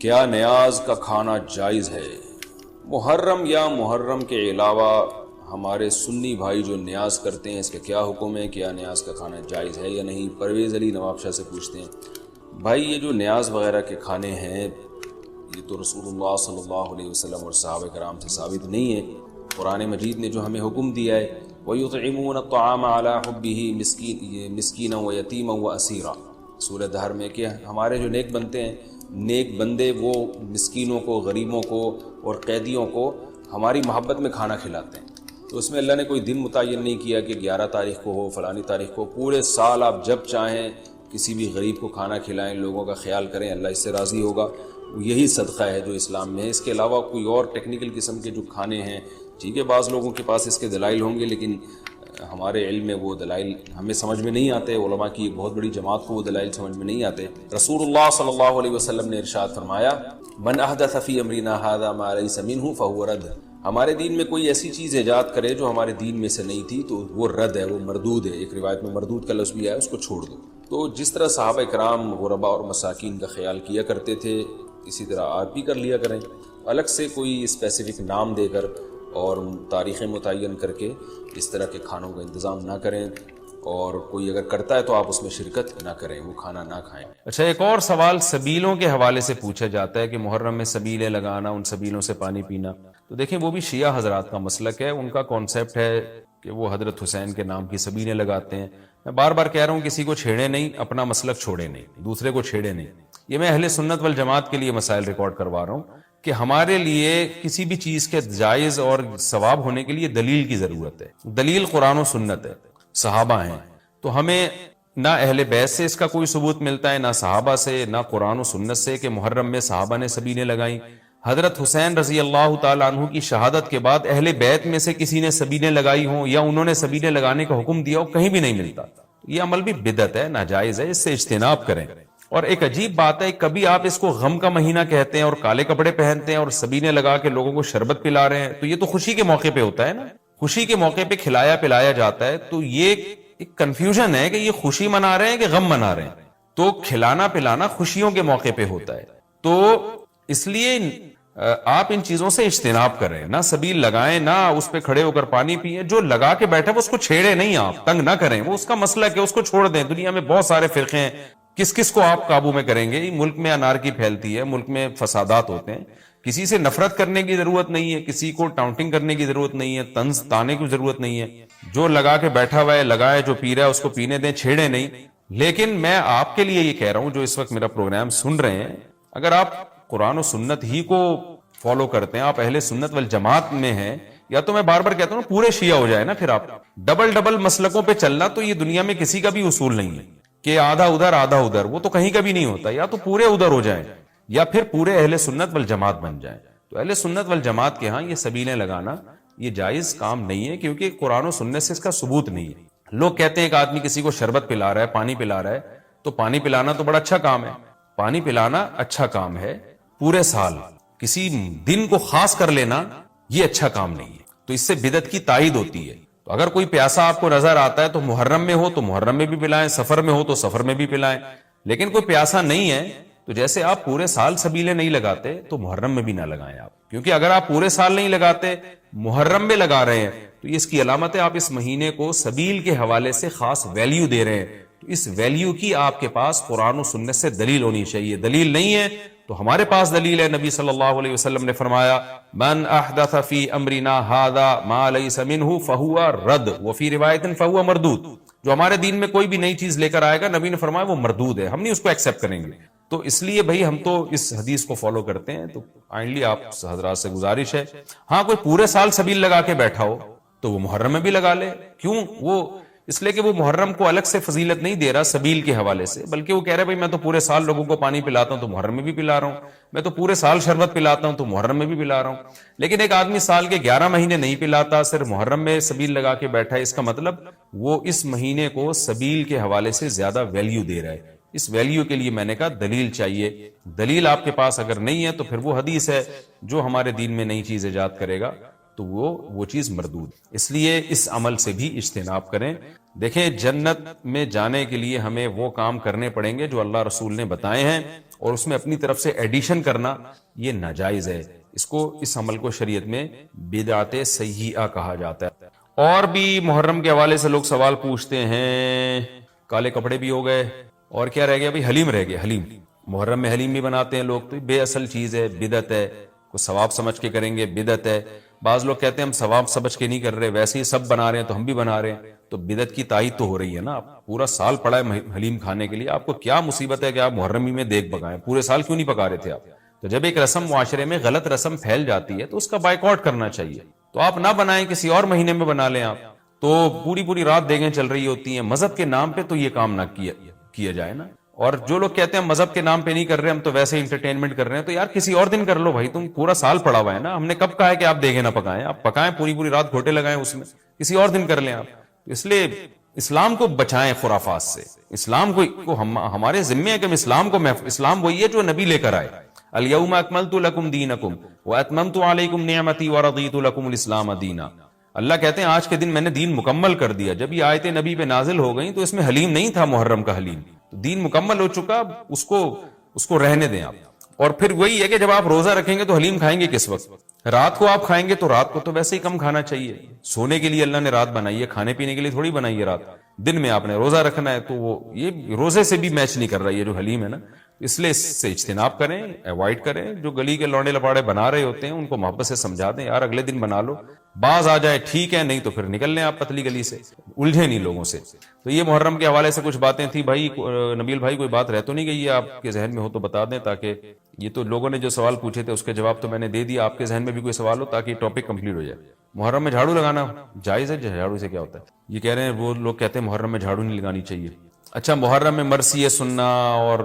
کیا نیاز کا کھانا جائز ہے؟ محرم یا محرم کے علاوہ ہمارے سنی بھائی جو نیاز کرتے ہیں اس کا کیا حکم ہے؟ کیا نیاز کا کھانا جائز ہے یا نہیں؟ پرویز علی نواب شاہ سے پوچھتے ہیں۔ بھائی یہ جو نیاز وغیرہ کے کھانے ہیں یہ تو رسول اللہ صلی اللہ علیہ وسلم اور صحابہ کرام سے ثابت نہیں ہے۔ قرآن مجید نے جو ہمیں حکم دیا ہے وَيُطْعِمُونَ الطَّعَامَ عَلَىٰ حُبِّهِ مِسْكِينًا وَيَتِيمًا وَأَسِيرًا، سورہ دہر میں کہ ہمارے جو نیک بنتے ہیں، نیک بندے وہ مسکینوں کو، غریبوں کو اور قیدیوں کو ہماری محبت میں کھانا کھلاتے ہیں۔ تو اس میں اللہ نے کوئی دن متعین نہیں کیا کہ 11 تاریخ کو ہو، فلانی تاریخ کو، پورے سال آپ جب چاہیں کسی بھی غریب کو کھانا کھلائیں، لوگوں کا خیال کریں، اللہ اس سے راضی ہوگا۔ یہی صدقہ ہے جو اسلام میں ہے۔ اس کے علاوہ کوئی اور ٹیکنیکل قسم کے جو کھانے ہیں، ٹھیک ہے بعض لوگوں کے پاس اس کے دلائل ہوں گے، لیکن ہمارے علم میں وہ دلائل ہمیں سمجھ میں نہیں آتے، علماء کی ایک بہت بڑی جماعت کو وہ دلائل سمجھ میں نہیں آتے۔ رسول اللہ صلی اللہ علیہ وسلم نے ارشاد فرمایا من احدث فی امرنا ھذا ما لیس منہ فہو رد، ہمارے دین میں کوئی ایسی چیز ایجاد کرے جو ہمارے دین میں سے نہیں تھی تو وہ رد ہے، وہ مردود ہے۔ ایک روایت میں مردود کا لفظ بھی آیا، اس کو چھوڑ دو۔ تو جس طرح صحابہ کرام غرباء اور مساکین کا خیال کیا کرتے تھے اسی طرح آپ بھی کر لیا کریں۔ الگ سے کوئی اسپیسیفک نام دے کر اور تاریخیں متعین کر کے اس طرح کے کھانوں کا انتظام نہ کریں، اور کوئی اگر کرتا ہے تو آپ اس میں شرکت نہ کریں، وہ کھانا نہ کھائیں۔ اچھا، ایک اور سوال سبیلوں کے حوالے سے پوچھا جاتا ہے کہ محرم میں سبیلیں لگانا، ان سبیلوں سے پانی پینا، تو دیکھیں وہ بھی شیعہ حضرات کا مسلک ہے، ان کا کانسیپٹ ہے کہ وہ حضرت حسین کے نام کی سبیلیں لگاتے ہیں۔ میں بار بار کہہ رہا ہوں کسی کو چھیڑے نہیں، اپنا مسلک چھوڑے نہیں، دوسرے کو چھیڑے نہیں۔ یہ میں اہل سنت والجماعت کے لیے مسائل ریکارڈ کروا رہا ہوں کہ ہمارے لیے کسی بھی چیز کے جائز اور ثواب ہونے کے لیے دلیل کی ضرورت ہے۔ دلیل قرآن و سنت ہے، صحابہ ہیں، تو ہمیں نہ اہل بیت سے اس کا کوئی ثبوت ملتا ہے، نہ صحابہ سے، نہ قرآن و سنت سے کہ محرم میں صحابہ نے سبیلیں لگائیں۔ حضرت حسین رضی اللہ تعالیٰ عنہ کی شہادت کے بعد اہل بیت میں سے کسی نے سبیلیں لگائی ہوں یا انہوں نے سبیلیں لگانے کا حکم دیا ہو، کہیں بھی نہیں ملتا۔ یہ عمل بھی بدعت ہے، ناجائز ہے، اس سے اجتناب کریں۔ اور ایک عجیب بات ہے، کبھی آپ اس کو غم کا مہینہ کہتے ہیں اور کالے کپڑے پہنتے ہیں اور سبیلیں لگا کے لوگوں کو شربت پلا رہے ہیں، تو یہ تو خوشی کے موقع پہ ہوتا ہے نا، خوشی کے موقع پہ کھلایا پلایا جاتا ہے، تو یہ ایک کنفیوژن ہے کہ یہ خوشی منا رہے ہیں کہ غم منا رہے ہیں۔ تو کھلانا پلانا خوشیوں کے موقع پہ ہوتا ہے، تو اس لیے آپ ان چیزوں سے اجتناب کریں، نہ سبیل لگائیں، نہ اس پہ کھڑے ہو کر پانی پیئیں۔ جو لگا کے بیٹھے وہ اس کو چھیڑے نہیں، آپ تنگ نہ کریں، وہ اس کا مسئلہ ہے، اس کو چھوڑ دیں۔ دنیا میں بہت سارے فرقے ہیں، کس کس کو آپ قابو میں کریں گے؟ ملک میں انارکی پھیلتی ہے، ملک میں فسادات ہوتے ہیں، کسی سے نفرت کرنے کی ضرورت نہیں ہے، کسی کو ٹاؤنٹنگ کرنے کی ضرورت نہیں ہے، طنز تانے کی ضرورت نہیں ہے۔ جو لگا کے بیٹھا ہوا ہے لگائے، جو پی رہا ہے اس کو پینے دیں، چھیڑے نہیں۔ لیکن میں آپ کے لیے یہ کہہ رہا ہوں جو اس وقت میرا پروگرام سن رہے ہیں، اگر آپ قرآن و سنت ہی کو فالو کرتے ہیں، آپ اہل سنت والجماعت میں ہیں، یا تو میں بار بار کہتا ہوں پورے شیعہ ہو جائے نا، پھر آپ ڈبل مسلکوں پہ چلنا تو یہ دنیا میں کسی کا بھی اصول نہیں ہے کہ آدھا ادھر آدھا ادھر، وہ تو کہیں کا بھی نہیں ہوتا۔ یا تو پورے ادھر ہو جائیں یا پھر پورے اہل سنت والجماعت بن جائیں۔ تو اہل سنت والجماعت کے ہاں یہ سبیلیں لگانا یہ جائز کام نہیں ہے، کیونکہ قرآن و سنت سے اس کا ثبوت نہیں ہے۔ لوگ کہتے ہیں کہ آدمی کسی کو شربت پلا رہا ہے، پانی پلا رہا ہے، تو پانی پلانا تو بڑا اچھا کام ہے۔ پانی پلانا اچھا کام ہے، پورے سال کسی دن کو خاص کر لینا یہ اچھا کام نہیں ہے، تو اس سے بدعت کی تائید ہوتی ہے۔ تو اگر کوئی پیاسا آپ کو نظر آتا ہے تو محرم میں ہو تو محرم میں بھی پلائیں، سفر میں ہو تو سفر میں بھی پلائیں۔ لیکن کوئی پیاسا نہیں ہے تو جیسے آپ پورے سال سبیلیں نہیں لگاتے تو محرم میں بھی نہ لگائیں آپ، کیونکہ اگر آپ پورے سال نہیں لگاتے محرم میں لگا رہے ہیں تو اس کی علامت ہے آپ اس مہینے کو سبیل کے حوالے سے خاص ویلیو دے رہے ہیں۔ تو اس ویلیو کی آپ کے پاس قرآن و سنت سے دلیل ہونی چاہیے۔ دلیل نہیں ہے تو ہمارے پاس دلیل ہے، نبی صلی اللہ علیہ وسلم نے فرمایا من احدث فی امرنا ھذا ما لیس منہ فہو رد وفی روایت فہو مردود، جو ہمارے دین میں کوئی بھی نئی چیز لے کر آئے گا نبی نے فرمایا وہ مردود ہے، ہم نہیں اس کو ایکسیپٹ کریں گے۔ تو اس لیے بھائی ہم تو اس حدیث کو فالو کرتے ہیں، تو کائنڈلی آپ حضرات سے گزارش ہے، ہاں کوئی پورے سال سبیل لگا کے بیٹھا ہو تو وہ محرم میں بھی لگا لے۔ کیوں؟ وہ اس لیے کہ وہ محرم کو الگ سے فضیلت نہیں دے رہا سبیل کے حوالے سے، بلکہ وہ کہہ رہا ہے بھائی میں تو پورے سال لوگوں کو پانی پلاتا ہوں تو محرم میں بھی پلا رہا ہوں، میں تو پورے سال شربت پلاتا ہوں تو محرم میں بھی پلا رہا ہوں۔ لیکن ایک آدمی سال کے 11 مہینے نہیں پلاتا، صرف محرم میں سبیل لگا کے بیٹھا ہے، اس کا مطلب وہ اس مہینے کو سبیل کے حوالے سے زیادہ ویلیو دے رہا ہے۔ اس ویلیو کے لیے میں نے کہا دلیل چاہیے۔ دلیل آپ کے پاس اگر نہیں ہے تو پھر وہ حدیث ہے جو ہمارے دین میں نئی چیز ایجاد کرے گا تو وہ چیز مردود. اس لیے اس عمل سے بھی اجتناب کریں. دیکھیں جنت میں جانے کے لیے ہمیں وہ کام کرنے پڑیں گے جو اللہ رسول نے بتائے ہیں, اور اس میں اپنی طرف سے ایڈیشن کرنا یہ ناجائز ہے. اس عمل کو شریعت میں بدعت سیئہ کہا جاتا ہے. اور بھی محرم کے حوالے سے لوگ سوال پوچھتے ہیں. کالے کپڑے بھی ہو گئے, اور کیا رہ گیا بھائی؟ حلیم رہ گیا. حلیم محرم میں حلیم بھی بناتے ہیں لوگ, تو بے اصل چیز ہے, بدعت ہے. کو ثواب سمجھ کے کریں گے, بدعت ہے. بعض لوگ کہتے ہیں ہم ثواب سمجھ کے نہیں کر رہے, ویسے ہی سب بنا رہے ہیں تو ہم بھی بنا رہے ہیں. تو بدعت کی تائید تو ہو رہی ہے نا. پورا سال پڑا ہے حلیم کھانے کے لیے, آپ کو کیا مصیبت ہے کہ آپ محرم ہی میں دیکھ پکائیں؟ پورے سال کیوں نہیں پکا رہے تھے آپ؟ تو جب ایک رسم معاشرے میں غلط رسم پھیل جاتی ہے تو اس کا بائیکاٹ کرنا چاہیے. تو آپ نہ بنائیں, کسی اور مہینے میں بنا لیں آپ. تو پوری رات دیگیں چل رہی ہوتی ہیں مذہب کے نام پہ, تو یہ کام نہ کیا جائے نا. اور جو لوگ کہتے ہیں مذہب کے نام پہ نہیں کر رہے, ہم تو ویسے انٹرٹینمنٹ کر رہے ہیں, تو یار کسی اور دن کر لو بھائی. تم پورا سال پڑا ہوا ہے نا, ہم نے کب کہا ہے کہ آپ دیگیں نہ پکائیں؟ آپ پکائیں, پوری رات گھوٹے لگائیں اس میں, کسی اور دن کر لیں آپ. اس لیے اسلام کو بچائیں خرافات سے. اسلام کو ہمارے ذمے ہے کہ اسلام وہی ہے جو نبی لے کر آئے. الیوم اکملت لکم دینکم واتممت علیکم نعمتی ورضیت لکم الاسلام دینا. اللہ کہتے ہیں آج کے دن میں نے دین مکمل کر دیا. جب یہ آیتیں نبی پہ نازل ہو گئیں تو اس میں حلیم نہیں تھا, محرم کا حلیم. تو دین مکمل ہو چکا, اس کو رہنے دیں آپ. اور پھر وہی ہے کہ جب آپ روزہ رکھیں گے تو حلیم کھائیں گے کس وقت؟ رات کو آپ کھائیں گے تو رات کو تو ویسے ہی کم کھانا چاہیے. سونے کے لیے اللہ نے رات بنائی ہے, کھانے پینے کے لیے تھوڑی بنائی ہے رات. دن میں آپ نے روزہ رکھنا ہے, تو وہ یہ روزے سے بھی میچ نہیں کر رہا ہے یہ جو حلیم ہے نا. اس لیے اس سے اجتناب کریں, ایوائڈ کریں. جو گلی کے لونڈے لپاڑے بنا رہے ہوتے ہیں ان کو محبت سے سمجھا دیں, یار اگلے دن بنا لو, باز آ جائے ٹھیک ہے, نہیں تو پھر نکل لیں آپ پتلی گلی سے, الجھے نہیں لوگوں سے. تو یہ محرم کے حوالے سے کچھ باتیں تھیں. بھائی نبیل بھائی کوئی بات رہ تو نہیں گئی ہے آپ کے ذہن میں ہو تو بتا دیں, تاکہ یہ تو لوگوں نے جو سوال پوچھے تھے اس کے جواب تو میں نے دے دیا. آپ کے ذہن میں بھی کوئی سوال ہو تاکہ ٹاپک کمپلیٹ ہو جائے. محرم میں جھاڑو لگانا جائز ہے؟ جھاڑو سے کیا ہوتا ہے؟ یہ کہہ رہے ہیں وہ لوگ کہتے ہیں محرم میں جھاڑو نہیں لگانی چاہیے. اچھا, محرم میں مرثیہ سننا اور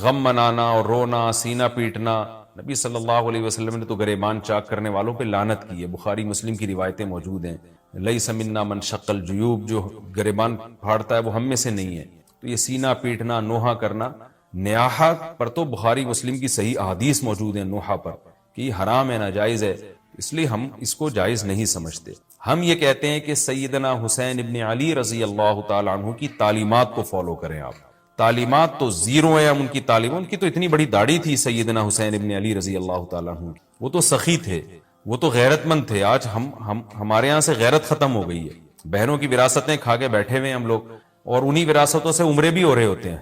غم منانا اور رونا, سینہ پیٹنا, نبی صلی اللہ علیہ وسلم نے تو گریبان چاک کرنے والوں پہ لعنت کی ہے. بخاری مسلم کی روایتیں موجود ہیں. لیس منا من شق الجیوب, جو گریبان پھاڑتا ہے وہ ہم میں سے نہیں ہے. تو یہ سینہ پیٹنا, نوحہ کرنا, نیاحہ پر تو بخاری مسلم کی صحیح احادیث موجود ہیں نوحہ پر کہ یہ حرام ہے, ناجائز ہے. اس لیے ہم اس کو جائز نہیں سمجھتے. ہم یہ کہتے ہیں کہ سیدنا حسین ابن علی رضی اللہ تعالی عنہ کی تعلیمات کو فالو کریں آپ. تعلیمات تو زیرو ہے ان کی تعلیم. ان کی تو اتنی بڑی داڑھی تھی سیدنا حسین ابن علی رضی اللہ تعالی عنہ, وہ تو سخی تھے, وہ تو غیرت مند تھے. آج ہمارے یہاں سے غیرت ختم ہو گئی ہے. بہنوں کی وراثتیں کھا کے بیٹھے ہوئے ہیں ہم لوگ, اور انہی وراثتوں سے عمرے بھی ہو رہے ہوتے ہیں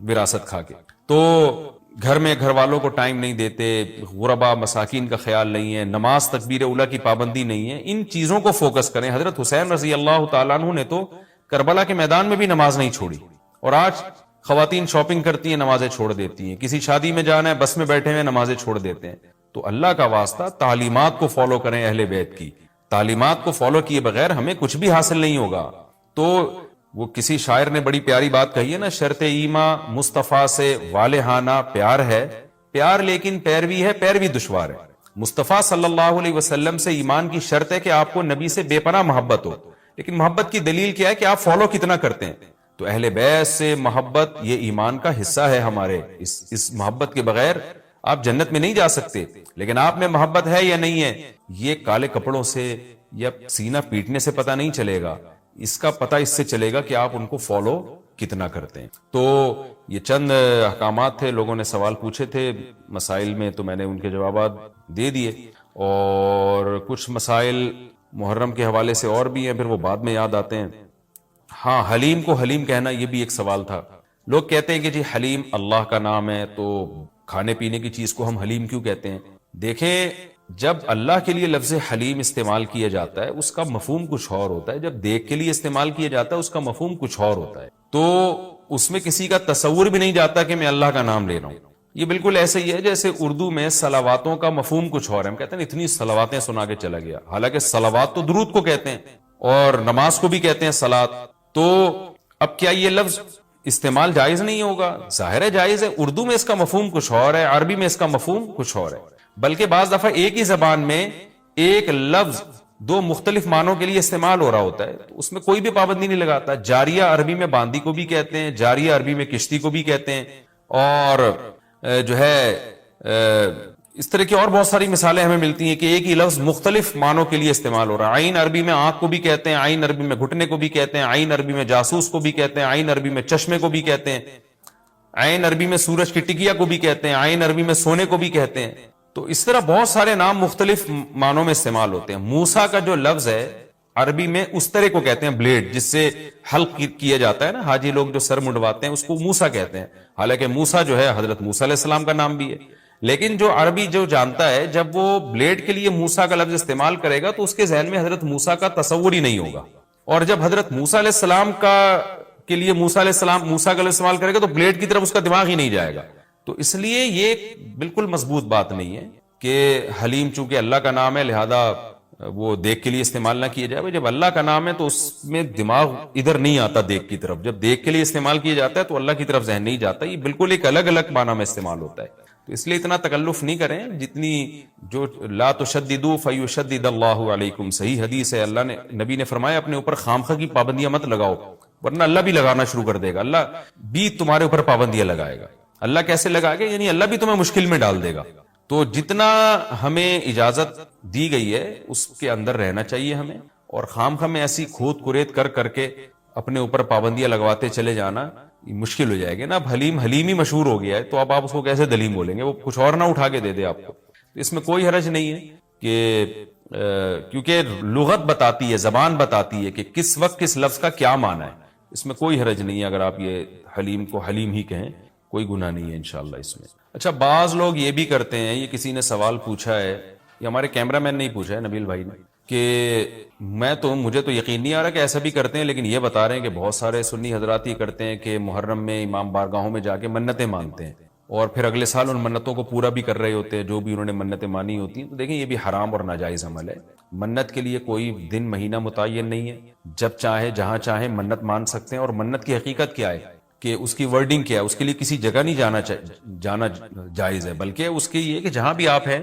وراثت کھا کے. تو گھر میں گھر والوں کو ٹائم نہیں دیتے, غربا مساکین کا خیال نہیں ہے, نماز تکبیر اولیٰ کی پابندی نہیں ہے. ان چیزوں کو فوکس کریں. حضرت حسین رضی اللہ تعالیٰ عنہ نے تو کربلا کے میدان میں بھی نماز نہیں چھوڑی, اور آج خواتین شاپنگ کرتی ہیں نمازیں چھوڑ دیتی ہیں, کسی شادی میں جانا ہے بس میں بیٹھے ہوئے نمازیں چھوڑ دیتے ہیں. تو اللہ کا واسطہ تعلیمات کو فالو کریں اہل بیت کی. تعلیمات کو فالو کیے بغیر ہمیں کچھ بھی حاصل نہیں ہوگا. تو وہ کسی شاعر نے بڑی پیاری بات کہی ہے نا, شرط ایماں مصطفیٰ سے والہانہ پیار ہے, پیار لیکن پیروی ہے, پیروی دشوار ہے. مصطفیٰ صلی اللہ علیہ وسلم سے ایمان کی شرط ہے کہ آپ کو نبی سے بے پناہ محبت ہو, لیکن محبت کی دلیل کیا ہے کہ آپ فالو کتنا کرتے ہیں. تو اہل بیت سے محبت یہ ایمان کا حصہ ہے ہمارے. اس محبت کے بغیر آپ جنت میں نہیں جا سکتے. لیکن آپ میں محبت ہے یا نہیں ہے, یہ کالے کپڑوں سے یا سینہ پیٹنے سے پتہ نہیں چلے گا. اس کا پتہ اس سے چلے گا کہ آپ ان کو فالو کتنا کرتے ہیں. تو یہ چند احکامات تھے. لوگوں نے سوال پوچھے تھے مسائل میں, تو میں نے ان کے جوابات دے دیے. اور کچھ مسائل محرم کے حوالے سے اور بھی ہیں, پھر وہ بعد میں یاد آتے ہیں. ہاں, حلیم کو حلیم کہنا, یہ بھی ایک سوال تھا. لوگ کہتے ہیں کہ جی حلیم اللہ کا نام ہے, تو کھانے پینے کی چیز کو ہم حلیم کیوں کہتے ہیں؟ دیکھیں, جب اللہ کے لیے لفظ حلیم استعمال کیا جاتا ہے اس کا مفہوم کچھ اور ہوتا ہے, جب دیکھ کے لیے استعمال کیا جاتا ہے اس کا مفہوم کچھ اور ہوتا ہے. تو اس میں کسی کا تصور بھی نہیں جاتا کہ میں اللہ کا نام لے رہا ہوں. یہ بالکل ایسے ہی ہے جیسے اردو میں صلواتوں کا مفہوم کچھ اور ہے. ہم کہتے ہیں اتنی صلواتیں سنا کے چلا گیا, حالانکہ صلوات تو درود کو کہتے ہیں, اور نماز کو بھی کہتے ہیں صلات. تو اب کیا یہ لفظ استعمال جائز نہیں ہوگا؟ ظاہر ہے جائز ہے. اردو میں اس کا مفہوم کچھ اور ہے, عربی میں اس کا مفہوم کچھ اور ہے. بلکہ بعض دفعہ ایک ہی زبان میں ایک لفظ دو مختلف معنوں کے لیے استعمال ہو رہا ہوتا ہے, تو اس میں کوئی بھی پابندی نہیں لگاتا. جاریہ عربی میں باندی کو بھی کہتے ہیں, جاریہ عربی میں کشتی کو بھی کہتے ہیں, اور جو ہے اس طرح کی اور بہت ساری مثالیں ہمیں ملتی ہیں کہ ایک ہی لفظ مختلف معنوں کے لیے استعمال ہو رہا ہے. عین عربی میں آنکھ کو بھی کہتے ہیں, عین عربی میں گھٹنے کو بھی کہتے ہیں, عین عربی میں جاسوس کو بھی کہتے ہیں, عین عربی میں چشمے کو بھی کہتے ہیں, عین عربی میں سورج کی ٹکیا کو بھی کہتے ہیں, عین عربی میں سونے کو بھی کہتے ہیں. تو اس طرح بہت سارے نام مختلف معنوں میں استعمال ہوتے ہیں. موسیٰ کا جو لفظ ہے عربی میں استرے کو کہتے ہیں, بلیڈ جس سے حلق کیا جاتا ہے نا, حاجی لوگ جو سر منڈواتے ہیں اس کو موسیٰ کہتے ہیں. حالانکہ موسیٰ جو ہے حضرت موسیٰ علیہ السلام کا نام بھی ہے, لیکن جو عربی جو جانتا ہے جب وہ بلیڈ کے لیے موسیٰ کا لفظ استعمال کرے گا تو اس کے ذہن میں حضرت موسیٰ کا تصور ہی نہیں ہوگا. اور جب حضرت موسیٰ علیہ السلام کے لیے موسیٰ علیہ السلام موسیٰ کا لفظ استعمال کرے گا تو بلیڈ کی طرف اس کا دماغ ہی نہیں جائے گا. تو اس لیے یہ بالکل مضبوط بات نہیں ہے کہ حلیم چونکہ اللہ کا نام ہے لہذا وہ دیکھ کے لیے استعمال نہ کیا جائے. جب اللہ کا نام ہے تو اس میں دماغ ادھر نہیں آتا دیکھ کی طرف, جب دیکھ کے لیے استعمال کیا جاتا ہے تو اللہ کی طرف ذہن نہیں جاتا. یہ بالکل ایک الگ الگ معنی میں استعمال ہوتا ہے. تو اس لیے اتنا تکلف نہیں کریں جتنی جو لا تشددوا فیشدد اللہ علیکم, صحیح حدیث ہے, اللہ نے نبی نے فرمایا اپنے اوپر خامخواہ کی پابندیاں مت لگاؤ ورنہ اللہ بھی لگانا شروع کر دے گا, اللہ بھی تمہارے اوپر پابندیاں لگائے گا. اللہ کیسے لگائے گا, یعنی اللہ بھی تمہیں مشکل میں ڈال دے گا. تو جتنا ہمیں اجازت دی گئی ہے اس کے اندر رہنا چاہیے ہمیں, اور خامخواہ میں ایسی کھود کرید کر کے اپنے اوپر پابندیاں لگواتے چلے جانا مشکل ہو جائے گی نا. اب حلیم ہی مشہور ہو گیا ہے تو اب آپ اس کو کیسے دلیم بولیں گے, وہ کچھ اور نہ اٹھا کے دے دے آپ کو. اس میں کوئی حرج نہیں ہے کہ کیونکہ لغت بتاتی ہے, زبان بتاتی ہے کہ کس وقت کس لفظ کا کیا معنی ہے. اس میں کوئی حرج نہیں ہے اگر آپ یہ حلیم کو حلیم ہی کہیں, کوئی گناہ نہیں ہے انشاءاللہ اس میں. اچھا, بعض لوگ یہ بھی کرتے ہیں, یہ کسی نے سوال پوچھا ہے, یہ ہمارے کیمرہ مین نے ہی پوچھا ہے, نبیل بھائی نے, کہ مجھے تو یقین نہیں آ رہا کہ ایسا بھی کرتے ہیں, لیکن یہ بتا رہے ہیں کہ بہت سارے سنی حضرات یہ کرتے ہیں کہ محرم میں امام بارگاہوں میں جا کے منتیں مانگتے ہیں اور پھر اگلے سال ان منتوں کو پورا بھی کر رہے ہوتے ہیں جو بھی انہوں نے منتیں مانی ہوتی ہیں. تو دیکھیں یہ بھی حرام اور ناجائز عمل ہے. منت کے لیے کوئی دن مہینہ متعین نہیں ہے, جب چاہے جہاں چاہے منت مان سکتے ہیں. اور منت کی حقیقت کیا ہے کہ اس کی ورڈنگ کیا ہے, اس کے لیے کسی جگہ نہیں جانا جائز ہے, بلکہ اس کے یہ کہ جہاں بھی آپ ہیں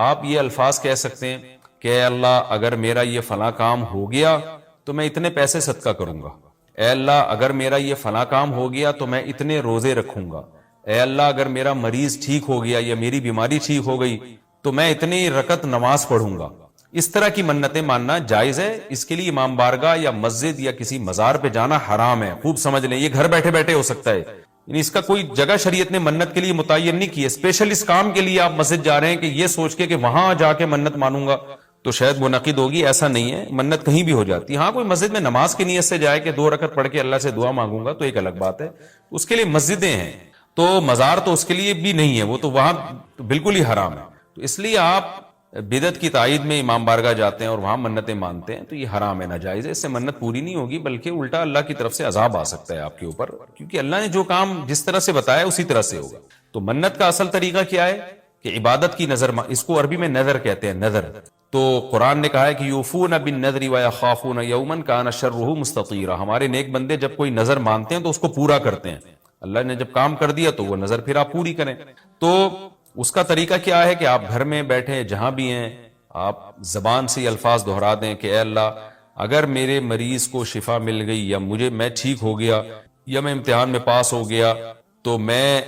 آپ یہ الفاظ کہہ سکتے ہیں کہ اے اللہ اگر میرا یہ فلاں کام ہو گیا تو میں اتنے پیسے صدقہ کروں گا, اے اللہ اگر میرا یہ فلاں کام ہو گیا تو میں اتنے روزے رکھوں گا, اے اللہ اگر میرا مریض ٹھیک ہو گیا یا میری بیماری ٹھیک ہو گئی تو میں اتنی رکعت نماز پڑھوں گا. اس طرح کی منتیں ماننا جائز ہے. اس کے لیے امام بارگاہ یا مسجد یا کسی مزار پہ جانا حرام ہے. خوب سمجھ لیں, یہ گھر بیٹھے بیٹھے ہو سکتا ہے, یعنی اس کا کوئی جگہ شریعت نے منت کے لیے متعین نہیں کی ہے. اسپیشل اس کام کے لیے آپ مسجد جا رہے ہیں کہ یہ سوچ کے کہ وہاں جا کے منت مانوں گا تو شاید منعقد ہوگی, ایسا نہیں ہے. منت کہیں بھی ہو جاتی ہے. ہاں کوئی مسجد میں نماز کی نیت سے جائے کہ 2 رکعت پڑھ کے اللہ سے دعا مانگوں گا تو ایک الگ بات ہے, اس کے لیے مسجدیں ہیں. تو مزار تو اس کے لیے بھی نہیں ہے, وہ تو وہاں بالکل ہی حرام ہے. تو اس لیے آپ بدعت کی تائید میں امام بارگاہ جاتے ہیں اور وہاں منتیں مانتے ہیں تو یہ حرام ہے, ناجائز ہے. اس سے منت پوری نہیں ہوگی بلکہ الٹا اللہ کی طرف سے عذاب آ سکتا ہے آپ کے اوپر, کیونکہ اللہ نے جو کام جس طرح سے بتایا اسی طرح سے ہوگا. تو منت کا اصل طریقہ کیا ہے کہ عبادت کی نظر, اس کو عربی میں نظر کہتے ہیں, نظر. تو قرآن نے کہا ہے کہ یوفون بالنذر ویخافون یوما کان شرہ مستطیرا, ہمارے نیک بندے جب کوئی نظر مانتے ہیں تو اس کو پورا کرتے ہیں. اللہ نے جب کام کر دیا تو وہ نظر پھر آپ پوری کریں. تو اس کا طریقہ کیا ہے کہ آپ گھر میں بیٹھے جہاں بھی ہیں آپ زبان سے الفاظ دہرا دیں کہ اے اللہ اگر میرے مریض کو شفا مل گئی یا میں ٹھیک ہو گیا یا میں امتحان میں پاس ہو گیا تو میں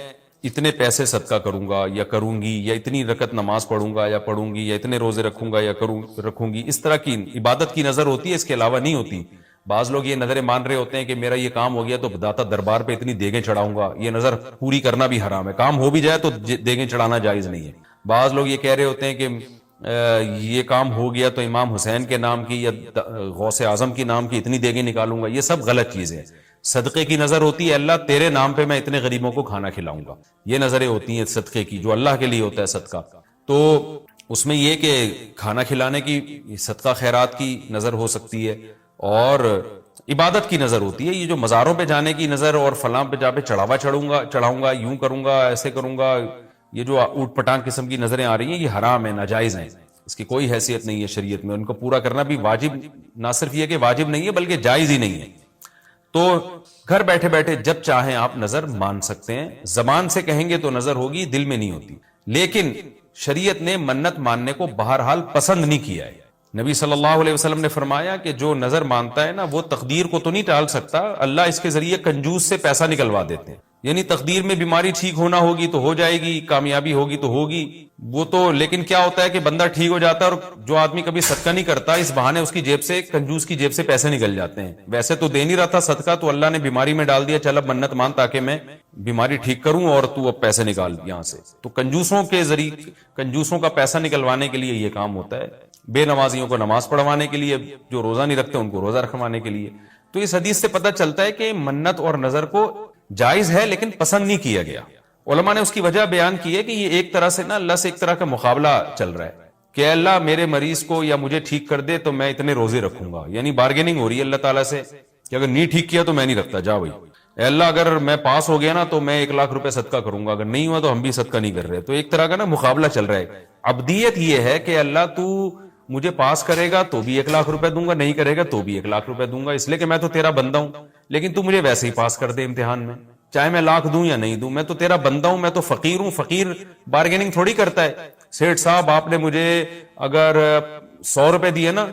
اتنے پیسے صدقہ کروں گا یا کروں گی, یا اتنی رکعت نماز پڑھوں گا یا پڑھوں گی, یا اتنے روزے رکھوں گا یا رکھوں گی. اس طرح کی عبادت کی نظر ہوتی ہے, اس کے علاوہ نہیں ہوتی. بعض لوگ یہ نظریں مان رہے ہوتے ہیں کہ میرا یہ کام ہو گیا تو داتا دربار پہ اتنی دیگیں چڑھاؤں گا. یہ نظر پوری کرنا بھی حرام ہے. کام ہو بھی جائے تو دیگیں چڑھانا جائز نہیں ہے. بعض لوگ یہ کہہ رہے ہوتے ہیں کہ یہ کام ہو گیا تو امام حسین کے نام کی یا غوث اعظم کے نام کی اتنی دیگیں نکالوں گا. یہ سب غلط چیزیں. صدقے کی نظر ہوتی ہے اللہ تیرے نام پہ میں اتنے غریبوں کو کھانا کھلاؤں گا. یہ نظریں ہوتی ہیں صدقے کی, جو اللہ کے لیے ہوتا ہے صدقہ. تو اس میں یہ کہ کھانا کھلانے کی, صدقہ خیرات کی نظر ہو سکتی ہے, اور عبادت کی نظر ہوتی ہے. یہ جو مزاروں پہ جانے کی نظر اور فلاں پہ جا پہ چڑھاؤں گا, یوں کروں گا, ایسے کروں گا, یہ جو اوٹ پٹانگ قسم کی نظریں آ رہی ہیں یہ حرام ہے, ناجائز ہیں. اس کی کوئی حیثیت نہیں ہے شریعت میں. ان کو پورا کرنا بھی واجب, نہ صرف یہ کہ واجب نہیں ہے بلکہ جائز ہی نہیں ہے. تو گھر بیٹھے بیٹھے جب چاہیں آپ نظر مان سکتے ہیں. زبان سے کہیں گے تو نظر ہوگی, دل میں نہیں ہوتی. لیکن شریعت نے منت ماننے کو بہرحال پسند نہیں کیا ہے. نبی صلی اللہ علیہ وسلم نے فرمایا کہ جو نظر مانتا ہے نا وہ تقدیر کو تو نہیں ٹال سکتا, اللہ اس کے ذریعے کنجوس سے پیسہ نکلوا دیتے ہیں. یعنی تقدیر میں بیماری ٹھیک ہونا ہوگی تو ہو جائے گی، کامیابی ہوگی تو ہوگی، وہ تو لیکن کیا ہوتا ہے کہ بندہ ٹھیک ہو جاتا ہے اور جو آدمی کبھی صدقہ نہیں کرتا اس بہانے اس کی جیب سے، کنجوس کی جیب سے پیسے نکل جاتے ہیں، ویسے تو دے نہیں رہا تھا صدقہ تو اللہ نے بیماری میں ڈال دیا، چل اب منت مان تاکہ میں بیماری ٹھیک کروں اور تو اب پیسے نکال یہاں سے۔ تو کنجوسوں کے ذریعے، کنجوسوں کا پیسہ نکلوانے کے لیے یہ کام ہوتا ہے، بے نمازیوں کو نماز پڑھوانے کے لیے، جو روزہ نہیں رکھتے ان کو روزہ رکھوانے کے لیے۔ تو اس حدیث سے پتہ چلتا ہے کہ منت اور نظر کو جائز ہے لیکن پسند نہیں کیا گیا۔ علماء نے اس کی وجہ بیان کی ہے کہ یہ ایک طرح سے نا اللہ سے ایک طرح کا مقابلہ چل رہا ہے کہ اللہ میرے مریض کو یا مجھے ٹھیک کر دے تو میں اتنے روزے رکھوں گا، یعنی بارگیننگ ہو رہی ہے اللہ تعالیٰ سے کہ اگر نہیں ٹھیک کیا تو میں نہیں رکھتا، جا بھائی اے اللہ اگر میں پاس ہو گیا نا تو میں 1,00,000 روپے صدقہ کروں گا، اگر نہیں ہوا تو ہم بھی صدقہ نہیں کر رہے۔ تو ایک طرح کا نا مقابلہ چل رہا ہے۔ عبدیت یہ ہے کہ اللہ تو مجھے پاس کرے گا تو بھی 1,00,000 روپے دوں گا، نہیں کرے گا تو بھی 1,00,000 روپے دوں گا، اس لیے کہ میں تو تیرا بندہ ہوں، لیکن تو مجھے ویسے ہی پاس کر دے امتحان میں، چاہے میں 1,00,000 دوں یا نہیں دوں، میں تو تیرا بندہ ہوں، میں تو فقیر ہوں۔ فقیر بارگیننگ تھوڑی کرتا ہے، سیٹھ صاحب آپ نے مجھے اگر 100 روپے دیے نا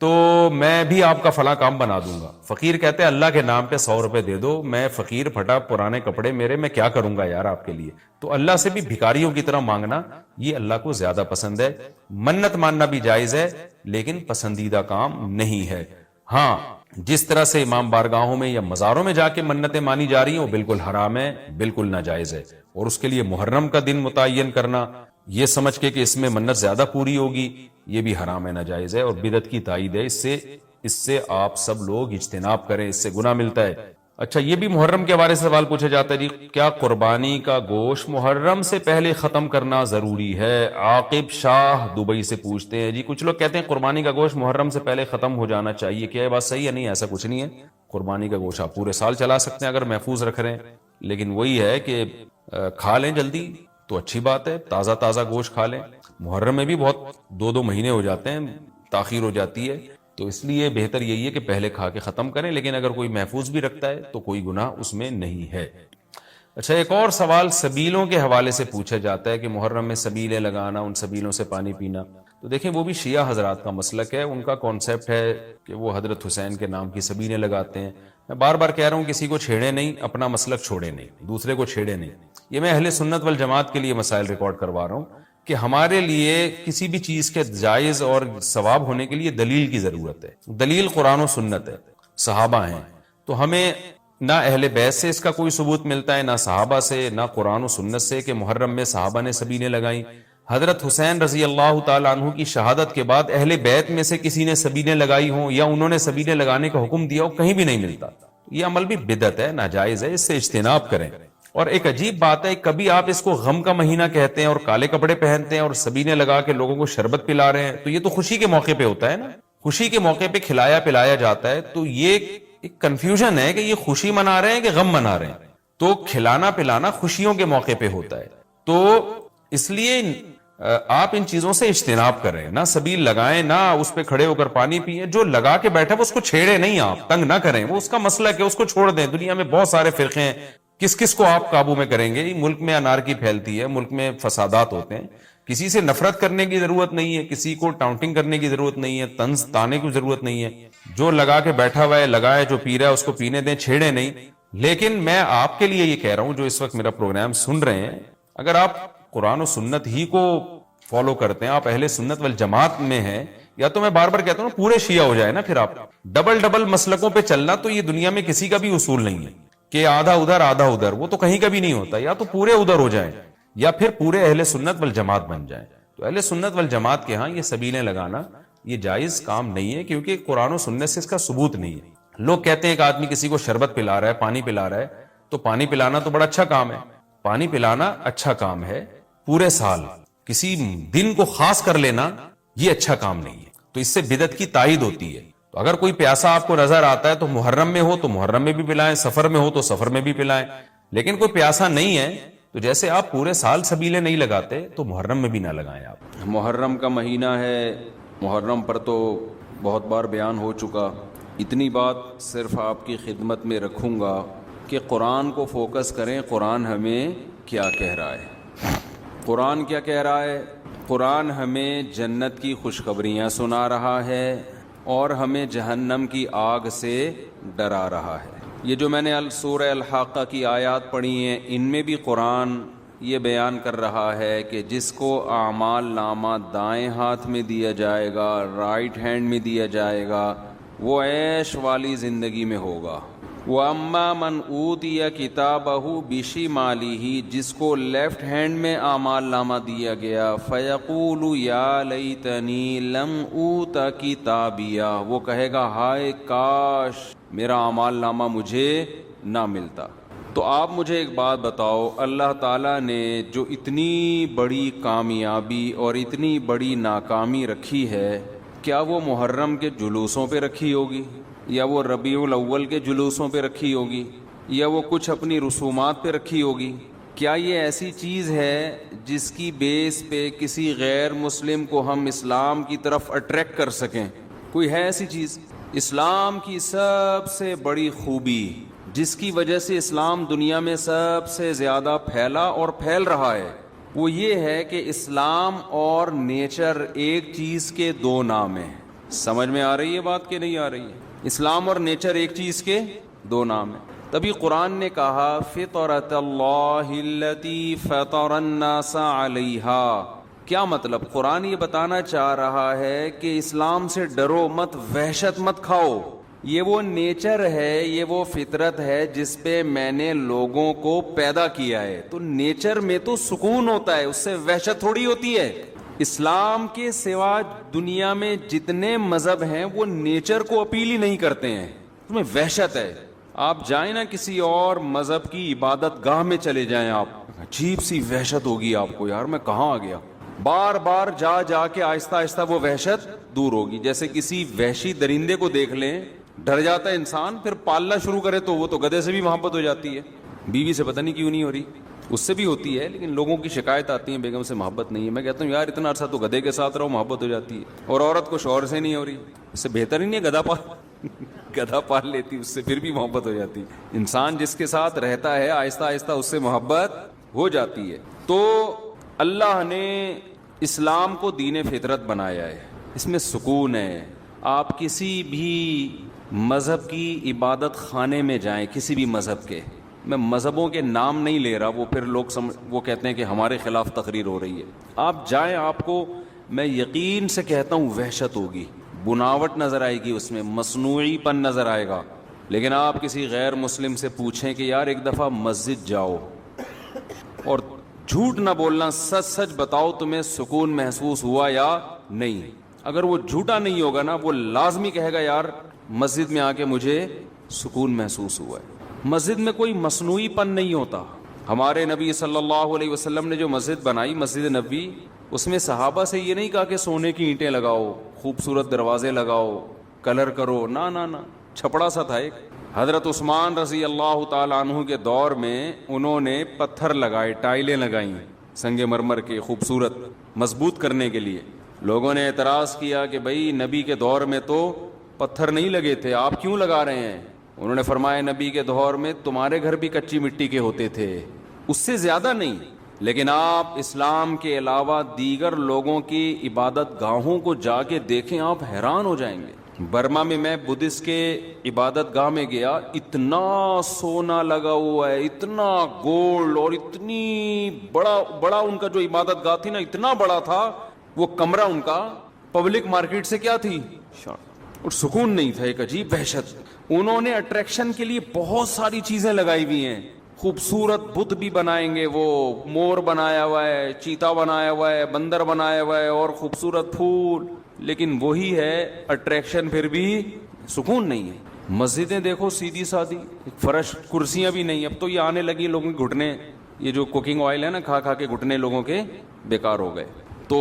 تو میں بھی آپ کا فلاں کام بنا دوں گا۔ فقیر کہتے ہیں اللہ کے نام پہ 100 روپے دے دو، میں فقیر پھٹا پرانے کپڑے میرے، میں کیا کروں گا یار آپ کے لیے۔ تو اللہ سے بھی بھکاریوں کی طرح مانگنا یہ اللہ کو زیادہ پسند ہے۔ منت ماننا بھی جائز ہے لیکن پسندیدہ کام نہیں ہے۔ ہاں جس طرح سے امام بارگاہوں میں یا مزاروں میں جا کے منتیں مانی جا رہی ہیں وہ بالکل حرام ہے، بالکل ناجائز ہے، اور اس کے لیے محرم کا دن متعین کرنا یہ سمجھ کے کہ اس میں منت زیادہ پوری ہوگی یہ بھی حرام ہے، ناجائز ہے اور بدعت کی تائید ہے۔ اس سے آپ سب لوگ اجتناب کریں، اس سے گناہ ملتا ہے۔ اچھا یہ بھی محرم کے بارے سے سوال پوچھا جاتا ہے جی کیا قربانی کا گوشت محرم سے پہلے ختم کرنا ضروری ہے؟ عاقب شاہ دبئی سے پوچھتے ہیں جی کچھ لوگ کہتے ہیں قربانی کا گوشت محرم سے پہلے ختم ہو جانا چاہیے، کیا یہ بات صحیح ہے؟ نہیں، ایسا کچھ نہیں ہے۔ قربانی کا گوشت آپ پورے سال چلا سکتے ہیں اگر محفوظ رکھ رہے ہیں، لیکن وہی ہے کہ کھا لیں جلدی تو اچھی بات ہے، تازہ تازہ گوشت کھا لیں۔ محرم میں بھی بہت 2 مہینے ہو جاتے ہیں، تاخیر ہو جاتی ہے، تو اس لیے بہتر یہی ہے کہ پہلے کھا کے ختم کریں، لیکن اگر کوئی محفوظ بھی رکھتا ہے تو کوئی گناہ اس میں نہیں ہے۔ اچھا ایک اور سوال سبیلوں کے حوالے سے پوچھا جاتا ہے کہ محرم میں سبیلیں لگانا، ان سبیلوں سے پانی پینا، تو دیکھیں وہ بھی شیعہ حضرات کا مسلک ہے، ان کا کانسیپٹ ہے کہ وہ حضرت حسین کے نام کی سبیلیں لگاتے ہیں۔ میں بار بار کہہ رہا ہوں کسی کو چھیڑے نہیں، اپنا مسلک چھوڑے نہیں، دوسرے کو چھیڑے نہیں۔ یہ میں اہل سنت والجماعت کے لیے مسائل ریکارڈ کروا رہا ہوں کہ ہمارے لیے کسی بھی چیز کے جائز اور ثواب ہونے کے لیے دلیل کی ضرورت ہے۔ دلیل قرآن و سنت ہے، صحابہ ہیں، تو ہمیں نہ اہل بیت سے اس کا کوئی ثبوت ملتا ہے، نہ صحابہ سے، نہ قرآن و سنت سے کہ محرم میں صحابہ نے سبیلیں لگائیں۔ حضرت حسین رضی اللہ تعالیٰ عنہ کی شہادت کے بعد اہل بیت میں سے کسی نے سبیلیں لگائی ہوں یا انہوں نے سبیلیں لگانے کا حکم دیا ہو، کہیں بھی نہیں ملتا۔ یہ عمل بھی بدعت ہے، ناجائز ہے، اس سے اجتناب کریں۔ اور ایک عجیب بات ہے، کبھی آپ اس کو غم کا مہینہ کہتے ہیں اور کالے کپڑے پہنتے ہیں اور سبیلیں لگا کے لوگوں کو شربت پلا رہے ہیں، تو یہ تو خوشی کے موقع پہ ہوتا ہے نا، خوشی کے موقع پہ کھلایا پلایا جاتا ہے، تو یہ ایک کنفیوژن ہے کہ یہ خوشی منا رہے ہیں کہ غم منا رہے ہیں۔ تو کھلانا پلانا خوشیوں کے موقع پہ ہوتا ہے، تو اس لیے آپ ان چیزوں سے اجتناب کریں، نہ سبیل لگائیں، نہ اس پہ کھڑے ہو کر پانی پیئیں۔ جو لگا کے بیٹھا وہ اس کو چھیڑے نہیں، آپ تنگ نہ کریں، وہ اس کا مسلک ہے، اس کو چھوڑ دیں۔ دنیا میں بہت سارے فرقے ہیں، کس کس کو آپ قابو میں کریں گے؟ ملک میں انارکی پھیلتی ہے، ملک میں فسادات ہوتے ہیں، کسی سے نفرت کرنے کی ضرورت نہیں ہے، کسی کو ٹاؤنٹنگ کرنے کی ضرورت نہیں ہے، طنز تانے کی ضرورت نہیں ہے۔ جو لگا کے بیٹھا ہوا ہے لگائے، جو پی رہا ہے اس کو پینے دیں، چھیڑے نہیں۔ لیکن میں آپ کے لیے یہ کہہ رہا ہوں جو اس وقت میرا پروگرام سن رہے ہیں، اگر آپ قرآن و سنت ہی کو فالو کرتے ہیں، آپ اہل سنت والجماعت میں ہیں، یا تو میں بار بار کہتا ہوں نا پورے شیعہ ہو جائے نا، پھر آپ ڈبل مسلکوں پہ چلنا تو یہ دنیا میں کسی کا بھی اصول نہیں ہے کہ آدھا ادھر آدھا ادھر، وہ تو کہیں کا بھی نہیں ہوتا۔ یا تو پورے ادھر ہو جائیں یا پھر پورے اہل سنت والجماعت بن جائیں۔ تو اہل سنت والجماعت کے ہاں یہ سبیلیں لگانا یہ جائز کام نہیں ہے، کیونکہ قرآن و سنت سے اس کا ثبوت نہیں ہے۔ لوگ کہتے ہیں کہ آدمی کسی کو شربت پلا رہا ہے، پانی پلا رہا ہے، تو پانی پلانا تو بڑا اچھا کام ہے، پانی پلانا اچھا کام ہے، پورے سال کسی دن کو خاص کر لینا یہ اچھا کام نہیں ہے، تو اس سے بدعت کی تائید ہوتی ہے۔ تو اگر کوئی پیاسا آپ کو نظر آتا ہے تو محرم میں ہو تو محرم میں بھی پلائیں، سفر میں ہو تو سفر میں بھی پلائیں، لیکن کوئی پیاسا نہیں ہے تو جیسے آپ پورے سال سبیلیں نہیں لگاتے تو محرم میں بھی نہ لگائیں۔ آپ محرم کا مہینہ ہے، محرم پر تو بہت بار بیان ہو چکا، اتنی بات صرف آپ کی خدمت میں رکھوں گا کہ قرآن کو فوکس کریں، قرآن ہمیں کیا کہہ رہا ہے۔ قرآن کیا کہہ رہا ہے؟ قرآن ہمیں جنت کی خوشخبریاں سنا رہا ہے اور ہمیں جہنم کی آگ سے ڈرا رہا ہے۔ یہ جو میں نے سورہ الحاقہ کی آیات پڑھی ہیں ان میں بھی قرآن یہ بیان کر رہا ہے کہ جس کو اعمال نامہ دائیں ہاتھ میں دیا جائے گا، رائٹ ہینڈ میں دیا جائے گا، وہ عیش والی زندگی میں ہوگا۔ وَأَمَّا مَنْ أُوتِيَ كِتَابَهُ بِشِمَالِهِ، جس کو لیفٹ ہینڈ میں اعمال نامہ دیا گیا، فَيَقُولُ يَا لَيْتَنِي لَمْ أُوتَ كِتَابِيَهْ، وہ کہے گا ہائے کاش میرا اعمال نامہ مجھے نہ ملتا۔ تو آپ مجھے ایک بات بتاؤ، اللہ تعالیٰ نے جو اتنی بڑی کامیابی اور اتنی بڑی ناکامی رکھی ہے، کیا وہ محرم کے جلوسوں پہ رکھی ہوگی، یا وہ ربیع الاول کے جلوسوں پہ رکھی ہوگی، یا وہ کچھ اپنی رسومات پہ رکھی ہوگی؟ کیا یہ ایسی چیز ہے جس کی بیس پہ کسی غیر مسلم کو ہم اسلام کی طرف اٹریکٹ کر سکیں؟ کوئی ہے ایسی چیز؟ اسلام کی سب سے بڑی خوبی جس کی وجہ سے اسلام دنیا میں سب سے زیادہ پھیلا اور پھیل رہا ہے، وہ یہ ہے کہ اسلام اور نیچر ایک چیز کے دو نام ہیں۔ سمجھ میں آ رہی ہے بات کہ نہیں آ رہی ہے؟ اسلام اور نیچر ایک چیز کے دو نام ہیں۔ تبھی قرآن نے کہا فطرۃ اللہ التی فطر الناس علیہا۔ کیا مطلب؟ قرآن یہ بتانا چاہ رہا ہے کہ اسلام سے ڈرو مت، وحشت مت کھاؤ، یہ وہ نیچر ہے، یہ وہ فطرت ہے جس پہ میں نے لوگوں کو پیدا کیا ہے۔ تو نیچر میں تو سکون ہوتا ہے، اس سے وحشت تھوڑی ہوتی ہے۔ اسلام کے سوا دنیا میں جتنے مذہب ہیں وہ نیچر کو اپیل ہی نہیں کرتے ہیں، تمہیں وحشت ہے۔ آپ جائیں نا کسی اور مذہب کی عبادت گاہ میں چلے جائیں، آپ عجیب سی وحشت ہوگی آپ کو، یار میں کہاں آ گیا۔ بار بار جا جا کے آہستہ آہستہ وہ وحشت دور ہوگی۔ جیسے کسی وحشی درندے کو دیکھ لیں، ڈر جاتا ہے انسان، پھر پالنا شروع کرے تو وہ تو گدھے سے بھی محبت ہو جاتی ہے۔ بیوی سے پتہ نہیں کیوں نہیں ہو رہی، اس سے بھی ہوتی ہے، لیکن لوگوں کی شکایت آتی ہے بیگم سے محبت نہیں ہے۔ میں کہتا ہوں یار اتنا عرصہ تو گدھے کے ساتھ رہو، محبت ہو جاتی ہے۔ اور عورت کو شوہر سے نہیں ہو رہی، اس سے بہتر ہی نہیں ہے گدھا پال لیتی، اس سے پھر بھی محبت ہو جاتی ہے۔ انسان جس کے ساتھ رہتا ہے آہستہ آہستہ اس سے محبت ہو جاتی ہے۔ تو اللہ نے اسلام کو دین فطرت بنایا ہے، اس میں سکون ہے۔ آپ کسی بھی مذہب کی عبادت خانے میں جائیں، کسی بھی مذہب کے، میں مذہبوں کے نام نہیں لے رہا، وہ پھر لوگ وہ کہتے ہیں کہ ہمارے خلاف تقریر ہو رہی ہے۔ آپ جائیں، آپ کو میں یقین سے کہتا ہوں وحشت ہوگی، بناوٹ نظر آئے گی، اس میں مصنوعی پن نظر آئے گا۔ لیکن آپ کسی غیر مسلم سے پوچھیں کہ یار ایک دفعہ مسجد جاؤ اور جھوٹ نہ بولنا، سچ سچ بتاؤ تمہیں سکون محسوس ہوا یا نہیں۔ اگر وہ جھوٹا نہیں ہوگا نا، وہ لازمی کہے گا یار مسجد میں آ کے مجھے سکون محسوس ہوا ہے۔ مسجد میں کوئی مصنوعی پن نہیں ہوتا۔ ہمارے نبی صلی اللہ علیہ وسلم نے جو مسجد بنائی، مسجد نبوی، اس میں صحابہ سے یہ نہیں کہا کہ سونے کی اینٹیں لگاؤ، خوبصورت دروازے لگاؤ، کلر کرو، نہ نہ نہ، چھپڑا سا تھا ایک۔ حضرت عثمان رضی اللہ تعالیٰ عنہ کے دور میں انہوں نے پتھر لگائے، ٹائلیں لگائیں سنگ مرمر کے، خوبصورت مضبوط کرنے کے لیے۔ لوگوں نے اعتراض کیا کہ بھئی نبی کے دور میں تو پتھر نہیں لگے تھے، آپ کیوں لگا رہے ہیں؟ انہوں نے فرمایا نبی کے دور میں تمہارے گھر بھی کچی مٹی کے ہوتے تھے، اس سے زیادہ نہیں، لیکن آپ اسلام کے علاوہ دیگر لوگوں کی عبادت گاہوں کو جا کے دیکھیں، آپ حیران ہو جائیں گے۔ برما میں میں بدھسٹ کے عبادت گاہ میں گیا، اتنا سونا لگا ہوا ہے، اتنا گولڈ، اور اتنی بڑا ان کا جو عبادت گاہ تھی نا، اتنا بڑا تھا، وہ کمرہ ان کا پبلک مارکیٹ سے کیا تھی، اور سکون نہیں تھا، ایک عجیب وحشت۔ انہوں نے اٹریکشن کے لیے بہت ساری چیزیں لگائی ہوئی ہیں، خوبصورت بت بھی بنائیں گے، وہ مور بنایا ہوا ہے، چیتا بنایا ہوا ہے، بندر بنایا ہوا ہے، اور خوبصورت پھول، لیکن وہی ہے اٹریکشن، پھر بھی سکون نہیں ہے۔ مسجدیں دیکھو سیدھی سادھی، فرش، کرسیاں بھی نہیں۔ اب تو یہ آنے لگی لوگوں کے گھٹنے، یہ جو کوکنگ آئل ہے نا، کھا کھا کے گھٹنے لوگوں کے بیکار ہو گئے۔ تو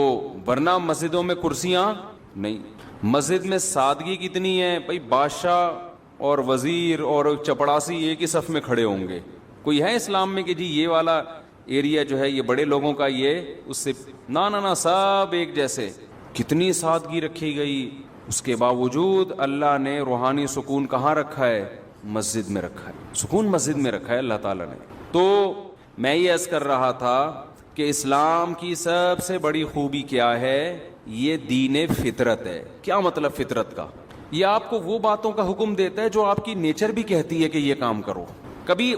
ورنہ مسجدوں میں کرسیاں نہیں۔ مسجد میں سادگی کتنی ہے بھائی، بادشاہ اور وزیر اور چپڑاسی ایک ہی صف میں کھڑے ہوں گے۔ کوئی ہے اسلام میں کہ جی یہ والا ایریا جو ہے یہ بڑے لوگوں کا، یہ اس سے نہ نہ نہ، سب ایک جیسے۔ کتنی سادگی رکھی گئی، اس کے باوجود اللہ نے روحانی سکون کہاں رکھا ہے؟ مسجد میں رکھا ہے، سکون مسجد میں رکھا ہے اللہ تعالیٰ نے۔ تو میں یہ عرض کر رہا تھا کہ اسلام کی سب سے بڑی خوبی کیا ہے؟ یہ دین فطرت ہے۔ کیا مطلب فطرت کا؟ یہ آپ کو وہ باتوں کا حکم دیتا ہے جو آپ کی نیچر بھی کہتی ہے کہ یہ کام کرو. کبھی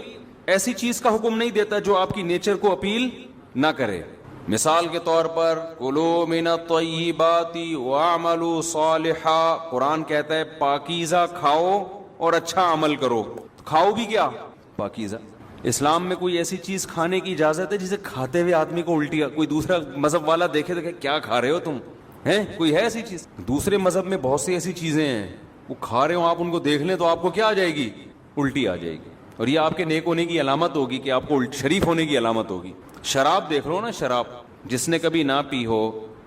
ایسی چیز کا حکم نہیں دیتا جو آپ کی نیچر کو اپیل نہ کرے. مثال کے طور پر کلوا من الطیبات واعملوا صالحا، قرآن کہتا ہے پاکیزہ کھاؤ اور اچھا عمل کرو. کھاؤ بھی کیا؟ پاکیزہ. اسلام میں کوئی ایسی چیز کھانے کی اجازت ہے جسے کھاتے ہوئے آدمی کو الٹی، کوئی دوسرا مذہب والا دیکھے تو کیا کھا رہے ہو تم، ہیں؟ کوئی ہے ایسی چیز؟ دوسرے مذہب میں بہت سی ایسی چیزیں ہیں، وہ کھا رہے ہو، آپ ان کو دیکھ لیں تو آپ کو کیا آ جائے گی؟ الٹی آ جائے گی. اور یہ آپ کے نیک ہونے کی علامت ہوگی کہ آپ کو شریف ہونے کی علامت ہوگی. شراب دیکھ لو نا، شراب جس نے کبھی نہ پی ہو،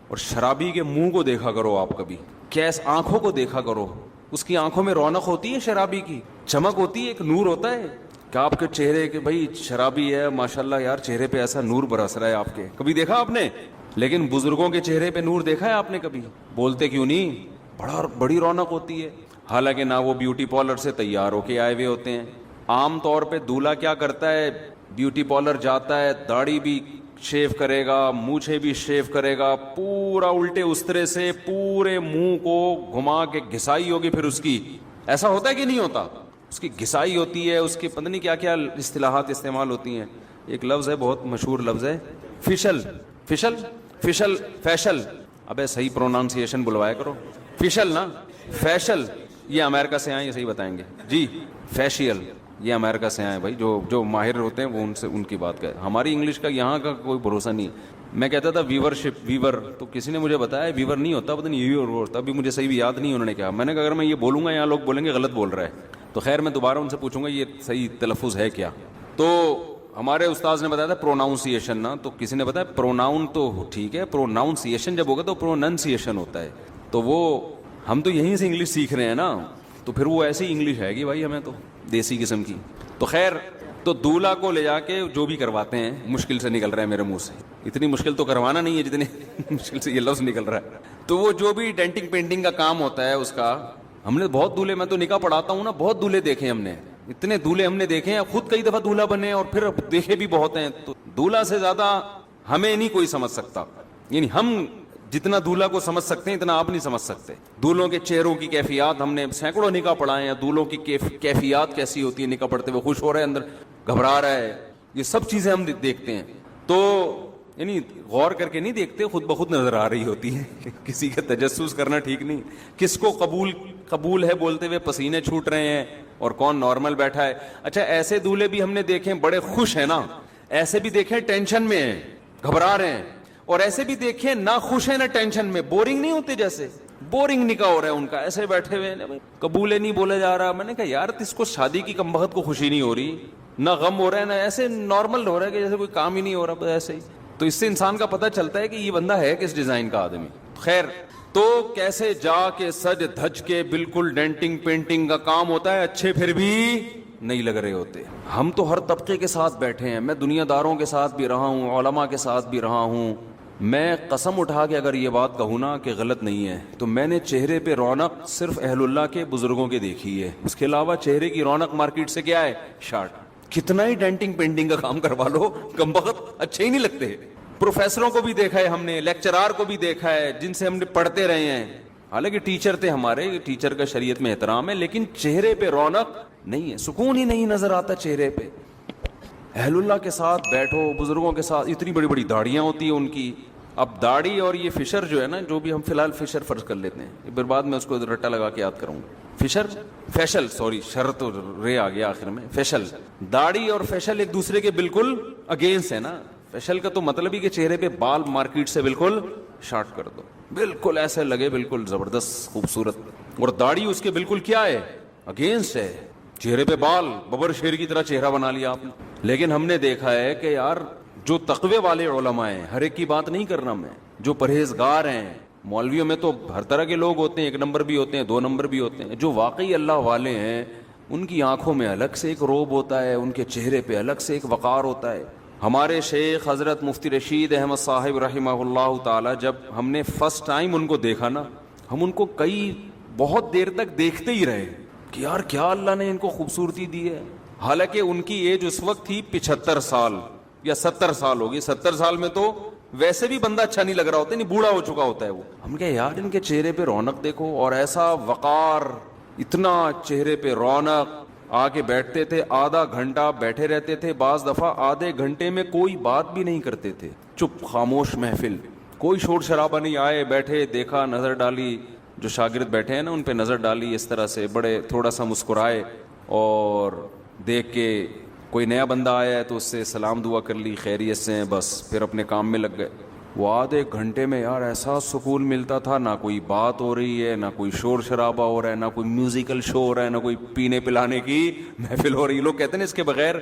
اور شرابی کے منہ کو دیکھا کرو آپ کبھی، کیس آنکھوں کو دیکھا کرو، اس کی آنکھوں میں رونق ہوتی ہے، شرابی کی چمک ہوتی ہے، ایک نور ہوتا ہے کہ آپ کے چہرے کے، بھائی شرابی ہے ماشاءاللہ یار چہرے پہ ایسا نور برس رہا ہے آپ کے، کبھی دیکھا آپ نے؟ لیکن بزرگوں کے چہرے پہ نور دیکھا ہے آپ نے کبھی؟ بولتے کیوں نہیں؟ بڑی رونق ہوتی ہے. حالانکہ نہ وہ بیوٹی پارلر سے تیار ہو کے آئے ہوئے ہوتے ہیں. عام طور پہ دولہا کیا کرتا ہے؟ بیوٹی پارلر جاتا ہے، داڑھی بھی شیو کرے گا، مونچھیں بھی شیو کرے گا، پورا الٹے استرے سے پورے منہ کو گھما کے گھسائی ہوگی، پھر اس کی، ایسا ہوتا ہے کہ نہیں ہوتا؟ اس کی گھسائی ہوتی ہے، اس کی پتہ نہیں کیا کیا اصطلاحات استعمال ہوتی ہیں. ایک لفظ ہے بہت مشہور لفظ ہے فیشل. فیشل فیشل فیشل، ابے صحیح پروناؤنسیشن بلوایا کرو. فیشل نا، فیشل یہ امریکہ سے آئے، یہ صحیح بتائیں گے جی. فیشیل یہ امریکہ سے آئے بھائی، جو ماہر ہوتے ہیں وہ ان سے ان کی بات کریں. ہماری انگلش کا یہاں کا کوئی بھروسہ نہیں. میں کہتا تھا ویورشپ، ویور، تو کسی نے مجھے بتایا ویور نہیں ہوتا، پتہ نہیں ویور ہوتا. ابھی مجھے صحیح بھی یاد نہیں انہوں نے کہا. میں نے کہا اگر میں یہ بولوں گا یہاں لوگ بولیں گے غلط بول رہا ہے، تو خیر میں دوبارہ ان سے پوچھوں گا یہ صحیح تلفظ ہے کیا. تو ہمارے استاذ نے بتایا تھا پروناؤنسیشن نا، تو کسی نے بتایا پروناؤن تو ٹھیک ہے، پروناؤنسیشن جب ہوگا تو پروننسیشن ہوتا ہے. تو وہ ہم تو یہیں سے انگلش سیکھ رہے ہیں نا، تو پھر وہ ایسی انگلش ہے گی بھائی ہمیں تو دیسی قسم کی. تو خیر، تو دولہا کو لے جا کے جو بھی کرواتے ہیں، مشکل سے نکل رہا ہے میرے منہ سے، اتنی مشکل تو کروانا نہیں ہے جتنے مشکل سے یہ لفظ نکل رہا ہے. تو وہ جو بھی ڈینٹنگ پینٹنگ کا کام ہوتا ہے اس کا، ہم نے بہت دولہے، میں تو نکاح پڑھاتا ہوں نا، بہت دولہے دیکھے ہم نے، اتنے دولہے ہم نے دیکھے ہیں، خود کئی دفعہ دولہا بنے اور پھر دیکھے بھی بہت ہیں. تو دولہا سے زیادہ ہمیں نہیں کوئی سمجھ سکتا، یعنی ہم جتنا دولہا کو سمجھ سکتے ہیں اتنا آپ نہیں سمجھ سکتے. دولہوں کے چہروں کی کیفیات، ہم نے سینکڑوں نکاح پڑھائے ہیں، دولہوں کی کیفیات کیسی ہوتی ہے، نکاح پڑھتے ہوئے خوش ہو رہا ہے، اندر گھبرا رہا ہے، یہ سب چیزیں ہم دیکھتے ہیں. تو یعنی غور کر کے نہیں دیکھتے، خود بخود نظر آ رہی ہوتی ہے. کسی کا تجسس کرنا ٹھیک نہیں. کس کو قبول ہے بولتے ہوئے پسینے چھوٹ رہے ہیں اور کون نارمل بیٹھا ہے. اچھا ایسے دولہے بھی ہم نے دیکھے بڑے خوش ہیں نا، ایسے بھی دیکھیں ٹینشن میں ہیں، گھبرا رہے ہیں، اور ایسے بھی دیکھیں نہ خوش ہیں نہ ٹینشن میں، بورنگ نہیں ہوتے، جیسے بورنگ نکاح ہو رہا ہے ان کا، ایسے بیٹھے ہوئے ہیں، قبول نہیں بولا جا رہا. میں نے کہا یار اس کو شادی کی کم بخت کو خوشی نہیں ہو رہی، نہ غم ہو رہا ہے، نہ ایسے نارمل ہو رہا ہے کہ جیسے کوئی کام ہی نہیں ہو رہا، بس ایسے ہی. تو اس سے انسان کا پتہ چلتا ہے کہ یہ بندہ ہے کس ڈیزائن کا آدمی. خیر، تو کیسے جا کے سج دھج کے بالکل ڈینٹنگ پینٹنگ کا کام ہوتا ہے، اچھے پھر بھی نہیں لگ رہے ہوتے. ہم تو ہر طبقے کے ساتھ بیٹھے ہیں، میں دنیا داروں کے ساتھ بھی رہا ہوں، علماء کے ساتھ بھی رہا ہوں. میں قسم اٹھا کے اگر یہ بات کہوں نا کہ غلط نہیں ہے، تو میں نے چہرے پہ رونق صرف اہل اللہ کے بزرگوں کے دیکھی ہے. اس کے علاوہ چہرے کی رونق مارکیٹ سے کیا ہے؟ شارٹ. کتنا ہی ڈینٹنگ پینٹنگ کا کام کروا لو، کم بخت اچھے ہی نہیں لگتے. پروفیسروں کو بھی دیکھا ہے ہم نے، لیکچرار کو بھی دیکھا ہے، جن سے ہم نے پڑھتے رہے ہیں، حالانکہ ٹیچر تھے ہمارے، ٹیچر کا شریعت میں احترام ہے، لیکن چہرے پہ رونق نہیں ہے، سکون ہی نہیں نظر آتا چہرے پہ. اہل اللہ کے ساتھ بیٹھو، بزرگوں کے ساتھ، اتنی بڑی بڑی داڑیاں ہوتی ہیں ان کی. اب داڑھی اور یہ فشر جو ہے نا، جو بھی ہم فی الحال فشر فرض کر لیتے ہیں، پھر بعد میں اس کو رٹا لگا کے یاد کروں گا. فشر، فیشل، سوری شر تو رے آ گیا آخر میں. فیشل، داڑھی اور فیشل ایک دوسرے کے بالکل اگینسٹ ہے نا. فیشل کا تو مطلب ہی کہ چہرے پہ بال مارکیٹ سے بالکل شارٹ کر دو، بالکل ایسے لگے بالکل زبردست خوبصورت. اور داڑھی اس کے بالکل کیا ہے؟ اگینسٹ ہے. چہرے پہ بال ببر شیر کی طرح چہرہ بنا لیا آپ نے. لیکن ہم نے دیکھا ہے کہ یار جو تقوی والے علماء ہیں، ہر ایک کی بات نہیں کرنا میں، جو پرہیزگار ہیں، مولویوں میں تو ہر طرح کے لوگ ہوتے ہیں، 1 نمبر بھی ہوتے ہیں، 2 نمبر بھی ہوتے ہیں، جو واقعی اللہ والے ہیں ان کی آنکھوں میں الگ سے ایک روب ہوتا ہے، ان کے چہرے پہ الگ سے ایک وقار ہوتا ہے. ہمارے شیخ حضرت مفتی رشید احمد صاحب رحمہ اللہ تعالی، جب ہم نے فرسٹ ٹائم ان کو دیکھا نا، ہم ان کو بہت دیر تک دیکھتے ہی رہے کہ یار کیا اللہ نے ان کو خوبصورتی دی ہے. حالانکہ ان کی ایج اس وقت تھی 75 سال یا 70 سال ہوگی. 70 سال میں تو ویسے بھی بندہ اچھا نہیں لگ رہا ہوتا, نہیں بوڑھا ہو چکا ہوتا ہے وہ. ہم کہا یار ان کے چہرے پہ رونق دیکھو, اور ایسا وقار, اتنا چہرے پہ رونق. آ کے بیٹھتے تھے, آدھا گھنٹہ بیٹھے رہتے تھے, بعض دفعہ آدھے گھنٹے میں کوئی بات بھی نہیں کرتے تھے, چپ خاموش محفل, کوئی شور شرابہ نہیں. آئے بیٹھے, دیکھا, نظر ڈالی, جو شاگرد بیٹھے ہیں نا ان پہ نظر ڈالی اس طرح سے, بڑے تھوڑا سا مسکرائے, اور دیکھ کے کوئی نیا بندہ آیا ہے تو اس سے سلام دعا کر لی, خیریت سے ہیں, بس پھر اپنے کام میں لگ گئے. وہ آدھے گھنٹے میں یار ایسا سکون ملتا تھا, نہ کوئی بات ہو رہی ہے, نہ کوئی شور شرابہ ہو رہا ہے, نہ کوئی میوزیکل شو ہو رہا ہے, نہ کوئی پینے پلانے کی محفل ہو رہی ہے. لوگ کہتے ہیں اس کے بغیر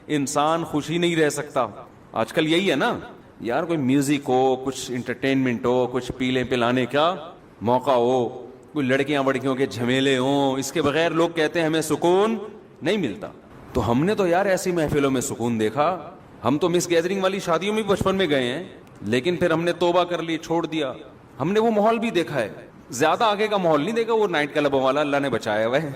انسان خوشی نہیں رہ سکتا. آج کل یہی ہے نا یار, کوئی میوزک ہو, کچھ انٹرٹینمنٹ ہو, کچھ پینے پلانے کا موقع ہو, کوئی لڑکیاں وڑکیوں کے جھمیلے ہوں, اس کے بغیر لوگ کہتے ہیں ہمیں سکون نہیں ملتا. تو ہم نے تو یار ایسی محفلوں میں سکون دیکھا. ہم تو مس گیدرنگ والی شادیوں میں بچپن میں گئے ہیں, لیکن پھر ہم نے توبہ کر لی, چھوڑ دیا. ہم نے وہ ماحول بھی دیکھا ہے, زیادہ آگے کا ماحول نہیں دیکھا, وہ نائٹ کلب والا اللہ نے بچایا ہوا ہے.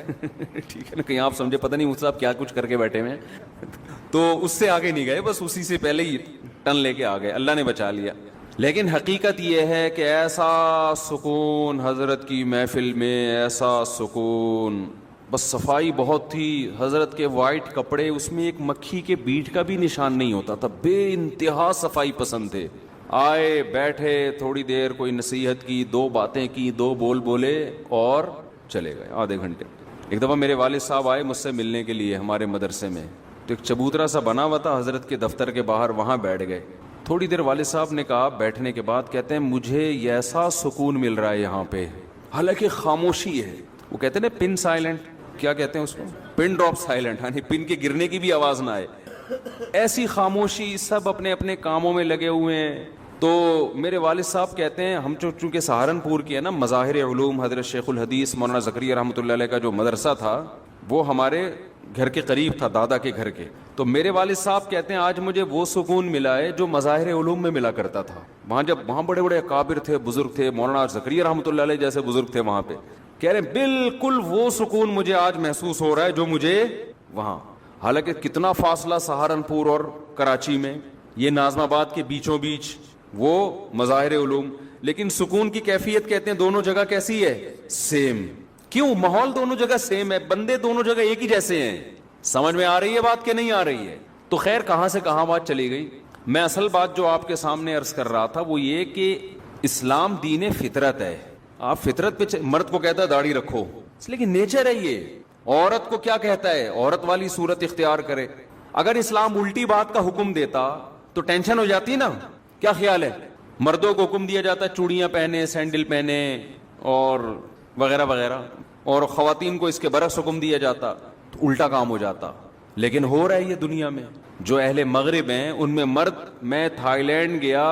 ٹھیک ہے نا, کہیں آپ سمجھے پتہ نہیں مجھ صاحب کیا کچھ کر کے بیٹھے ہوئے ہیں, تو اس سے آگے نہیں گئے, بس اسی سے پہلے ہی ٹن لے کے آ گئے, اللہ نے بچا لیا. لیکن حقیقت یہ ہے کہ ایسا سکون حضرت کی محفل میں, ایسا سکون, بس صفائی بہت تھی. حضرت کے وائٹ کپڑے, اس میں ایک مکھی کے بیٹ کا بھی نشان نہیں ہوتا تھا, بے انتہا صفائی پسند تھے. آئے بیٹھے, تھوڑی دیر کوئی نصیحت کی, دو باتیں کی, دو بول بولے اور چلے گئے آدھے گھنٹے. ایک دفعہ میرے والد صاحب آئے مجھ سے ملنے کے لیے ہمارے مدرسے میں, تو ایک چبوترا سا بنا ہوا تھا حضرت کے دفتر کے باہر, وہاں بیٹھ گئے. تھوڑی دیر والد صاحب نے کہا, بیٹھنے کے بعد کہتے ہیں مجھے ایسا سکون مل رہا ہے یہاں پہ, حالانکہ خاموشی ہے. وہ کہتے ہیں نا پن سائلنٹ, کیا کہتے ہیں اس کو, پن ڈراپ سائلنٹ, یعنی پن کے گرنے کی بھی آواز نہ آئے, ایسی خاموشی, سب اپنے اپنے کاموں میں لگے ہوئے ہیں. تو میرے والد صاحب کہتے ہیں, ہم چونکہ سہارنپور کی ہے نا, مظاہر علوم حضرت شیخ الحدیث مولانا زکریا رحمۃ اللہ علیہ کا جو مدرسہ تھا وہ ہمارے گھر کے قریب تھا, دادا کے گھر کے. تو میرے والد صاحب کہتے ہیں آج مجھے وہ سکون ملا ہے جو مظاہر علوم میں ملا کرتا تھا. وہاں بڑے بڑے اکابر تھے, بزرگ تھے, مولانا زکریا رحمۃ اللہ علیہ جیسے بزرگ تھے وہاں پہ. کہہ رہے ہیں بالکل وہ سکون مجھے آج محسوس ہو رہا ہے جو مجھے وہاں. حالانکہ کتنا فاصلہ سہارنپور اور کراچی میں, یہ ناظم آباد کے بیچوں بیچ وہ مظاہر علوم, لیکن سکون کی کیفیت کہتے ہیں دونوں جگہ کیسی ہے, سیم. کیوں؟ ماحول دونوں جگہ سیم ہے, بندے دونوں جگہ ایک ہی جیسے ہیں. سمجھ میں آ رہی ہے بات کہ نہیں آ رہی ہے؟ تو خیر کہاں سے کہاں بات چلی گئی. میں اصل بات جو آپ کے سامنے عرض کر رہا تھا وہ یہ کہ اسلام دین فطرت ہے. آپ فطرت پہ, مرد کو کہتا ہے داڑھی رکھو, لیکن نیچر ہے یہ. عورت کو کیا کہتا ہے, عورت والی صورت اختیار کرے. اگر اسلام الٹی بات کا حکم دیتا تو ٹینشن ہو جاتی نا. کیا خیال ہے؟ مردوں کو حکم دیا جاتا ہے چوڑیاں پہنے, سینڈل پہنے اور وغیرہ وغیرہ, اور خواتین کو اس کے برعکس حکم دیا جاتا تو الٹا کام ہو جاتا. لیکن ہو رہا ہے یہ دنیا میں. جو اہل مغرب ہیں ان میں مرد, میں تھائی لینڈ گیا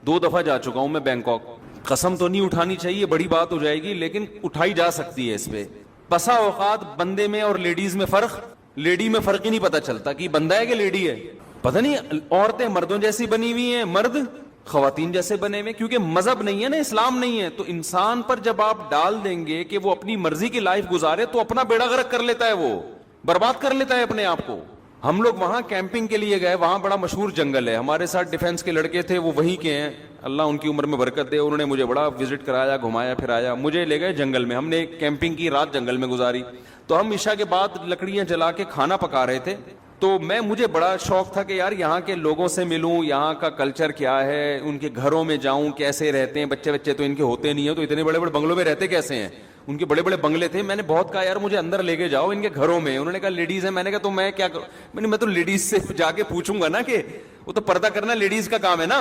2 دفعہ جا چکا ہوں میں, بینکاک. قسم تو نہیں اٹھانی چاہیے, بڑی بات ہو جائے گی, لیکن اٹھائی جا سکتی ہے اس پہ. بسا اوقات بندے میں اور لیڈیز میں فرق, لیڈی میں فرق ہی نہیں پتا چلتا کہ بندہ ہے کہ لیڈی ہے. پتہ نہیں, عورتیں مردوں جیسی بنی ہوئی ہیں, مرد خواتین جیسے بنے ہوئے, کیونکہ مذہب نہیں ہے نا, اسلام نہیں ہے. تو انسان پر جب آپ ڈال دیں گے کہ وہ اپنی مرضی کی لائف گزارے تو اپنا بیڑا غرق کر لیتا ہے, وہ برباد کر لیتا ہے اپنے آپ کو. ہم لوگ وہاں کیمپنگ کے لیے گئے, وہاں بڑا مشہور جنگل ہے. ہمارے ساتھ ڈیفنس کے لڑکے تھے, وہ وہیں کے ہیں, اللہ ان کی عمر میں برکت دے. انہوں نے مجھے بڑا وزٹ کرایا, گھمایا پھرایا, مجھے لے گئے جنگل میں. ہم نے کیمپنگ کی, رات جنگل میں گزاری. تو ہم عشاء کے بعد لکڑیاں جلا کے کھانا پکا رہے تھے. تو مجھے بڑا شوق تھا کہ یار یہاں کے لوگوں سے ملوں, یہاں کا کلچر کیا ہے, ان کے گھروں میں جاؤں, کیسے رہتے ہیں. بچے تو ان کے ہوتے نہیں ہیں, تو اتنے بڑے بڑے بنگلوں میں رہتے کیسے ہیں. ان کے بڑے بڑے بنگلے تھے. میں نے بہت کہا یار مجھے اندر لے کے جاؤ ان کے گھروں میں. انہوں نے کہا لیڈیز ہیں. میں نے کہا تو میں کیا کروں, میں تو لیڈیز سے جا کے پوچھوں گا نا, کہ وہ تو پردہ کرنا لیڈیز کا کام ہے نا.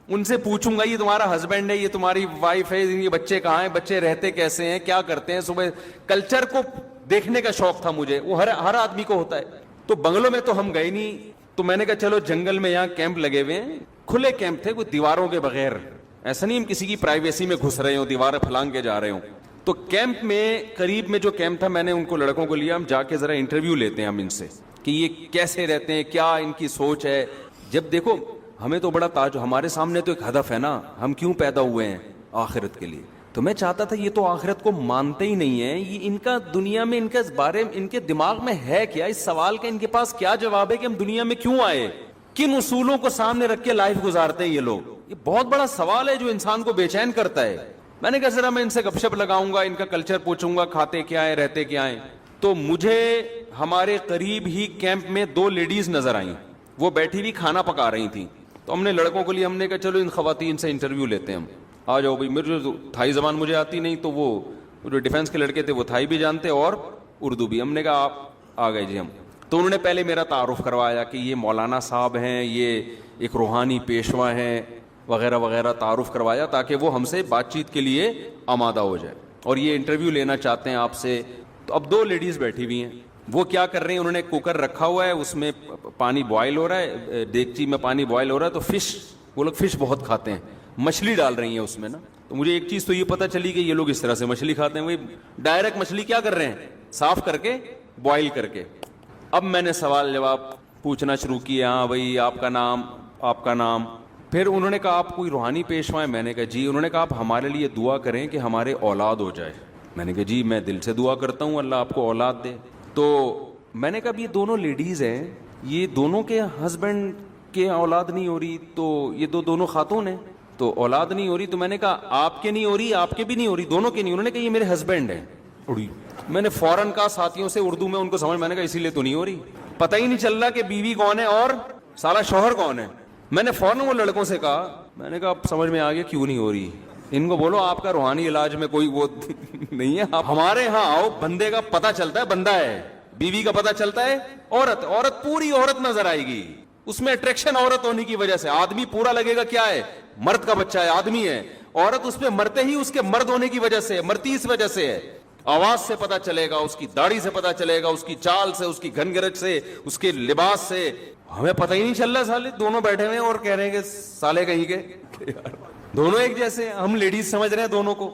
ان سے پوچھوں گا یہ تمہارا ہسبینڈ ہے, یہ تمہاری وائف ہے, یہ بچے کہاں ہیں, بچے رہتے کیسے ہیں, کیا کرتے ہیں صبح. کلچر کو دیکھنے کا شوق تھا مجھے, وہ ہر آدمی کو ہوتا ہے. تو بنگلوں میں تو ہم گئے نہیں. تو میں نے کہا چلو جنگل میں, یہاں کیمپ لگے ہوئے ہیں, کھلے کیمپ تھے, کوئی دیواروں کے بغیر. ایسا نہیں ہم کسی کی پرائیویسی میں گھس رہے ہوں, دیواریں پھلانگ کے جا رہے ہوں. تو کیمپ میں قریب میں جو کیمپ تھا, میں نے ان کو لڑکوں کو لیا, ہم جا کے ذرا انٹرویو لیتے ہیں ہم ان سے کہ یہ کیسے رہتے ہیں, کیا ان کی سوچ ہے. جب دیکھو ہمیں تو بڑا تاج, ہمارے سامنے تو ایک ہدف ہے نا, ہم کیوں پیدا ہوئے ہیں, آخرت کے لیے. تو میں چاہتا تھا, یہ تو آخرت کو مانتے ہی نہیں ہیں, یہ ان کا دنیا میں, ان کے بارے میں, ان کے دماغ میں ہے کیا, اس سوال کا ان کے پاس کیا جواب ہے کہ ہم دنیا میں کیوں آئے, کن اصولوں کو سامنے رکھ کے لائف گزارتے ہیں یہ لوگ. یہ بہت بڑا سوال ہے جو انسان کو بے چین کرتا ہے. میں نے کہا ذرا میں ان سے گپ شپ لگاؤں گا, ان کا کلچر پوچھوں گا, کھاتے کیا ہیں, رہتے کیا ہیں. تو مجھے ہمارے قریب ہی کیمپ میں 2 لیڈیز نظر آئیں, وہ بیٹھی ہوئی کھانا پکا رہی تھیں. تو ہم نے لڑکوں کے لیے ہم نے کہا چلو ان خواتین سے انٹرویو لیتے ہیں, ہم آ جاؤ بھائی. میرے جو تھائی زبان مجھے آتی نہیں, تو وہ جو ڈیفینس کے لڑکے تھے وہ تھائی بھی جانتے اور اردو بھی. ہم نے کہا آپ آ گئے جی. ہم تو انہوں نے پہلے میرا تعارف کروایا کہ یہ مولانا صاحب ہیں, یہ ایک روحانی پیشوا ہیں وغیرہ وغیرہ, تعارف کروایا تاکہ وہ ہم سے بات چیت کے لیے آمادہ ہو جائے اور یہ انٹرویو لینا چاہتے ہیں آپ سے. تو اب 2 لیڈیز بیٹھی ہوئی ہیں, وہ کیا کر رہی ہیں, انہوں نے کوکر رکھا ہوا ہے, اس میں پانی بوائل ہو رہا ہے, دیگچی میں پانی بوائل ہو رہا ہے. تو فش, وہ لوگ فش بہت کھاتے ہیں, مچھلی ڈال رہی ہیں اس میں نا. تو مجھے ایک چیز تو یہ پتہ چلی کہ یہ لوگ اس طرح سے مچھلی کھاتے ہیں, وہی ڈائریکٹ مچھلی کیا کر رہے ہیں, صاف کر کے بوائل کر کے. اب میں نے سوال جواب پوچھنا شروع کیا, ہاں بھائی آپ کا نام, آپ کا نام. پھر انہوں نے کہا آپ کوئی روحانی پیشوا ہیں؟ میں نے کہا جی. انہوں نے کہا آپ ہمارے لیے دعا کریں کہ ہمارے اولاد ہو جائے. میں نے کہا جی میں دل سے دعا کرتا ہوں اللہ آپ کو اولاد دے. تو میں نے کہا اب یہ دونوں لیڈیز ہیں, یہ دونوں کے ہسبینڈ کے اولاد نہیں ہو رہی, تو یہ دونوں خاتون ہیں تو اولاد نہیں ہو رہی. تو میں نے کہا آپ کے نہیں ہو رہی, آپ کے بھی نہیں ہو رہی, دونوں کے نہیں. انہوں نے کہا یہ میرے ہسبینڈ ہیں. میں نے فوراً کہا ساتھیوں سے اردو میں ان کو سمجھ, میں نے کہا اسی لیے تو نہیں ہو رہی, پتہ ہی نہیں چل رہا کہ بیوی کون ہے اور سارا شوہر کون ہے. میں نے فوراً وہ لڑکوں سے کہا, میں نے کہا اب سمجھ میں آ گیا کیوں نہیں ہو رہی. ان کو بولو آپ کا روحانی علاج میں کوئی وہ نہیں ہے, آپ ہمارے ہاں آؤ, بندے کا پتہ چلتا ہے بندہ ہے, بیوی کا پتہ چلتا ہے عورت. عورت پوری عورت نظر آئے گی, اس میں اٹریکشن عورت ہونے کی وجہ سے. آدمی پورا لگے گا کیا ہے, مرد کا بچہ ہے, آدمی ہے. عورت اس پہ مرتے ہی اس کے مرد ہونے کی وجہ سے, مرتی اس وجہ سے ہے. آواز سے پتہ چلے گا, اس کی داڑھی سے پتہ چلے گا, اس کی چال سے, اس کی گھن گرج سے, اس کے لباس سے. ہمیں پتہ ہی نہیں چل رہا, سالے دونوں بیٹھے ہوئے اور کہہ رہے ہیں کہ سالے کہیں کے دونوں ایک جیسے, ہم لیڈیز سمجھ رہے ہیں دونوں کو.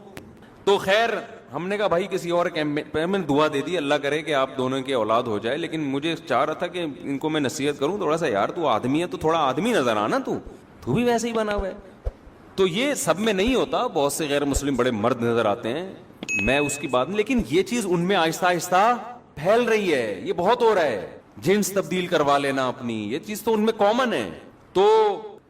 تو خیر ہم نے کہا بھائی کسی اور کیمپ میں دعا دے دی, اللہ کرے کہ آپ دونوں کے اولاد ہو جائے. لیکن مجھے چاہ رہا تھا کہ ان کو میں نصیحت کروں تھوڑا سا, یار تو آدمی ہے تو تھوڑا آدمی نظر آنا, تو بھی ویسے ہی بنا ہوا ہے. تو یہ سب میں نہیں ہوتا, بہت سے غیر مسلم بڑے مرد نظر آتے ہیں, میں اس کی بات نہیں, لیکن یہ چیز ان میں آہستہ آہستہ پھیل رہی ہے, یہ بہت ہو رہا ہے. جنس تبدیل کروا لینا اپنی, یہ چیز تو ان میں کامن ہے. تو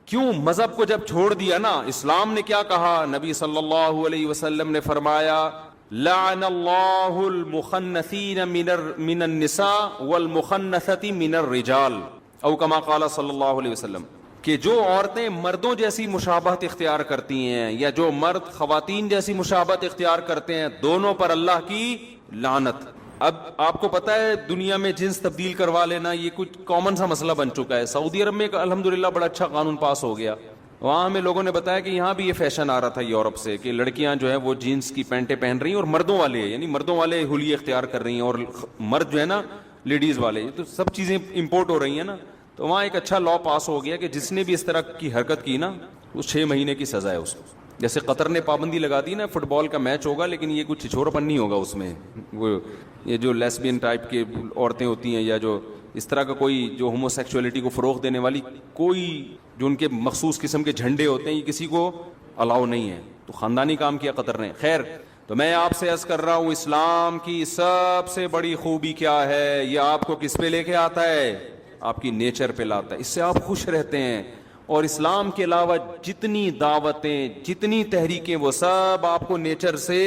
کیوں مذہب کو جب چھوڑ دیا نا, اسلام نے کیا کہا, نبی صلی اللہ علیہ وسلم نے فرمایا لعن اللہ المخنثین من النساء والمخنثۃ من الرجال, او کما قال صلی اللہ علیہ وسلم, کہ جو عورتیں مردوں جیسی مشابہت اختیار کرتی ہیں یا جو مرد خواتین جیسی مشابہت اختیار کرتے ہیں, دونوں پر اللہ کی لعنت. اب آپ کو پتا ہے دنیا میں جنس تبدیل کروا لینا یہ کچھ کامن سا مسئلہ بن چکا ہے. سعودی عرب میں الحمدللہ بڑا اچھا قانون پاس ہو گیا. وہاں ہمیں لوگوں نے بتایا کہ یہاں بھی یہ فیشن آ رہا تھا یورپ سے, کہ لڑکیاں جو ہے وہ جینس کی پینٹیں پہن رہی ہیں اور مردوں والے, یعنی مردوں والے حلیے اختیار کر رہی ہیں, اور مرد جو ہے نا لیڈیز والے, تو سب چیزیں امپورٹ ہو رہی ہیں نا. تو وہاں ایک اچھا لا پاس ہو گیا کہ جس نے بھی اس طرح کی حرکت کی نا, اس 6 مہینے کی سزا ہے اس کو. جیسے قطر نے پابندی لگا دی نا, فٹ بال کا میچ ہوگا لیکن یہ کچھ چھچورپن نہیں ہوگا اس میں, وہ یہ جو لیسبین ٹائپ کے عورتیں ہوتی ہیں یا جو اس طرح کا کوئی جو ہومو سیکچولیٹی کو فروغ دینے والی کوئی جو ان کے مخصوص قسم کے جھنڈے ہوتے ہیں, یہ کسی کو الاؤ نہیں ہے. تو خاندانی کام کیا قطر نے. خیر, تو میں آپ سے عرض کر رہا ہوں اسلام کی سب سے بڑی خوبی کیا ہے, یہ آپ کو کس پہ لے کے آتا ہے, آپ کی نیچر پہ لاتا ہے, اس سے آپ خوش رہتے ہیں. اور اسلام کے علاوہ جتنی دعوتیں جتنی تحریکیں وہ سب آپ کو نیچر سے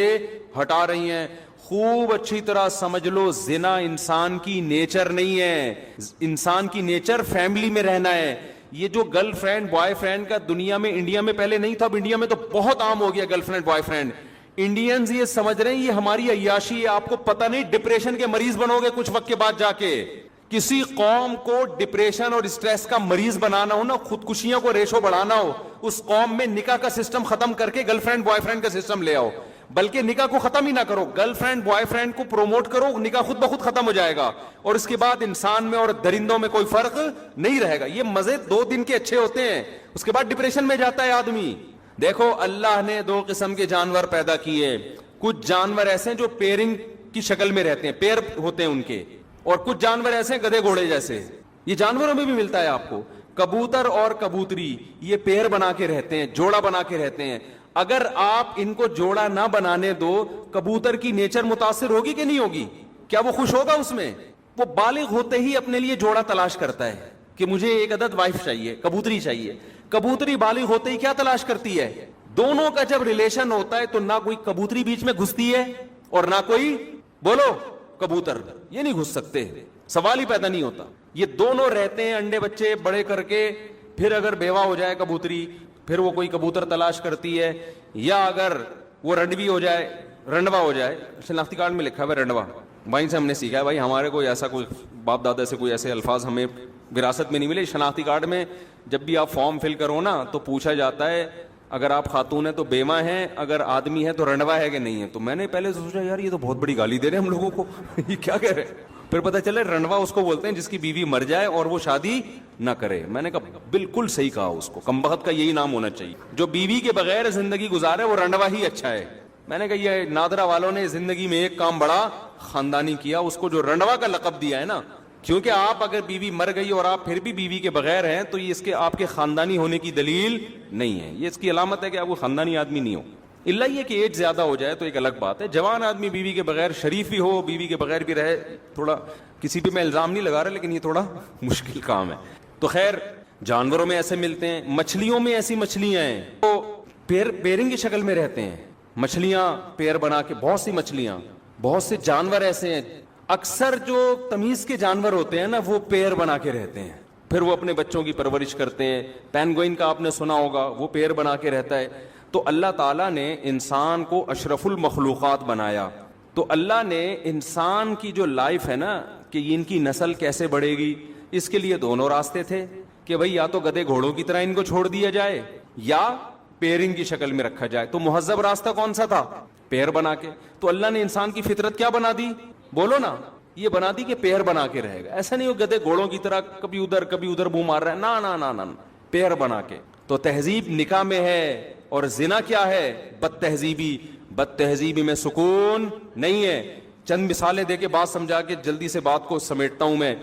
ہٹا رہی ہیں. خوب اچھی طرح سمجھ لو, زنا انسان کی نیچر نہیں ہے, انسان کی نیچر فیملی میں رہنا ہے. یہ جو گرل فرینڈ بوائے فرینڈ کا دنیا میں, انڈیا میں پہلے نہیں تھا, اب انڈیا میں تو بہت عام ہو گیا girl friend boy friend. Indians یہ سمجھ رہے ہیں یہ ہماری عیاشی ہے. آپ کو پتہ نہیں ڈپریشن کے مریض بنو گے کچھ وقت کے بعد جا کے. کسی قوم کو ڈپریشن اور اسٹریس کا مریض بنانا ہو نا, خودکشیوں کو ریشو بڑھانا ہو, اس قوم میں نکاح کا سسٹم ختم کر کے گرل فرینڈ بوائے فرینڈ کا سسٹم لے آؤ. بلکہ نکاح کو ختم ہی نہ کرو, گرل فرینڈ بوائے فرینڈ کو پروموٹ کرو, نکاح خود بخود ختم ہو جائے گا. اور اس کے بعد انسان میں اور درندوں میں کوئی فرق نہیں رہے گا. یہ مزے 2 دن کے اچھے ہوتے ہیں, اس کے بعد ڈپریشن میں جاتا ہے آدمی. دیکھو اللہ نے 2 قسم کے جانور پیدا کیے. کچھ جانور ایسے ہیں جو پیرنگ کی شکل میں رہتے ہیں, پیر ہوتے ہیں ان کے, اور کچھ جانور ایسے ہیں گدھے گھوڑے جیسے. یہ جانوروں میں بھی ملتا ہے آپ کو. کبوتر اور کبوتری یہ پیر بنا کے رہتے ہیں, جوڑا بنا کے رہتے ہیں. اگر آپ ان کو جوڑا نہ بنانے دو, کبوتر کی نیچر متاثر ہوگی کہ نہیں ہوگی؟ کیا وہ خوش ہوگا اس میں؟ وہ بالغ ہوتے ہی اپنے لیے جوڑا تلاش کرتا ہے. کہ مجھے ایک عدد وائف چاہیے, کبوتری چاہیے. کبوتری بالغ ہوتے ہی کیا تلاش کرتی ہے؟ دونوں کا جب ریلیشن ہوتا ہے تو نہ کوئی کبوتری بیچ میں گھستی ہے اور نہ کوئی, بولو, کبوتر. یہ نہیں گھس سکتے, سوال ہی پیدا نہیں ہوتا. یہ دونوں رہتے ہیں انڈے بچے بڑے کر کے. پھر اگر بیوہ ہو جائے کبوتری, پھر وہ کوئی کبوتر تلاش کرتی ہے, یا اگر وہ رنڈوی ہو جائے, رنڈوا ہو جائے. شناختی کارڈ میں لکھا ہے رنڈوا, وہیں سے ہم نے سیکھا ہے بھائی. ہمارے کوئی ایسا کوئی باپ دادا سے کوئی ایسے الفاظ ہمیں وراثت میں نہیں ملے. شناختی کارڈ میں جب بھی آپ فارم فل کرو نا تو پوچھا جاتا ہے اگر آپ خاتون ہیں تو بیوہ ہیں, اگر آدمی ہے تو رنڈوا ہے کہ نہیں ہے. تو میں نے پہلے سوچا یار یہ تو بہت بڑی گالی دے رہے ہیں ہم لوگوں کو, یہ کیا کہہ رہے ہیں. پھر پتہ چلے رنڈوا اس کو بولتے ہیں جس کی بیوی مر جائے اور وہ شادی نہ کرے. میں نے کہا بالکل صحیح کہا, اس کو کمبخت کا یہی نام ہونا چاہیے. جو بیوی کے بغیر زندگی گزارے وہ رنڈوا ہی اچھا ہے. میں نے کہا یہ نادرا والوں نے زندگی میں ایک کام بڑا خاندانی کیا, اس کو جو رنڈوا کا لقب دیا ہے نا. کیونکہ آپ اگر بیوی مر گئی اور آپ پھر بھی بیوی کے بغیر ہیں تو یہ اس کے آپ کے خاندانی ہونے کی دلیل نہیں ہے. یہ اس کی علامت ہے کہ آپ کو خاندانی آدمی نہیں ہو. اللہ یہ کہ ایج زیادہ ہو جائے تو ایک الگ بات ہے. جوان آدمی بیوی کے بغیر شریف بھی ہو, بیوی کے بغیر بھی رہے, تھوڑا کسی پہ میں الزام نہیں لگا رہا لیکن یہ تھوڑا مشکل کام ہے. تو خیر جانوروں میں ایسے ملتے ہیں, مچھلیوں میں ایسی مچھلیاں ہیں تو پیرنگ کی شکل میں رہتے ہیں. مچھلیاں پیر بنا کے, بہت سی مچھلیاں, بہت سے جانور ایسے ہیں. اکثر جو تمیز کے جانور ہوتے ہیں نا وہ پیر بنا کے رہتے ہیں, پھر وہ اپنے بچوں کی پرورش کرتے ہیں. پینگوئن کا آپ نے سنا ہوگا, وہ پیر بنا کے رہتا ہے. تو اللہ تعالیٰ نے انسان کو اشرف المخلوقات بنایا. تو اللہ نے انسان کی جو لائف ہے نا کہ ان کی نسل کیسے بڑھے گی, اس کے لیے دونوں راستے تھے کہ بھئی یا تو گدھے گھوڑوں کی طرح ان کو چھوڑ دیا جائے یا پیرنگ کی شکل میں رکھا جائے. تو مہذب راستہ کون سا تھا؟ پیر بنا کے. تو اللہ نے انسان کی فطرت کیا بنا دی, بولو نا, یہ بنا دی کہ پیر بنا کے رہے گا. ایسا نہیں ہو گدھے گھوڑوں کی طرح کبھی ادھر منہ مار رہا ہے, نا نا نا نا, پیر بنا کے. تو تہذیب نکاح میں ہے اور زنا کیا ہے؟ بد تہذیبی. بد تہذیبی میں سکون نہیں ہے. چند مثالیں دے کے بات سمجھا کے جلدی سے بات کو سمیٹتا ہوں میں.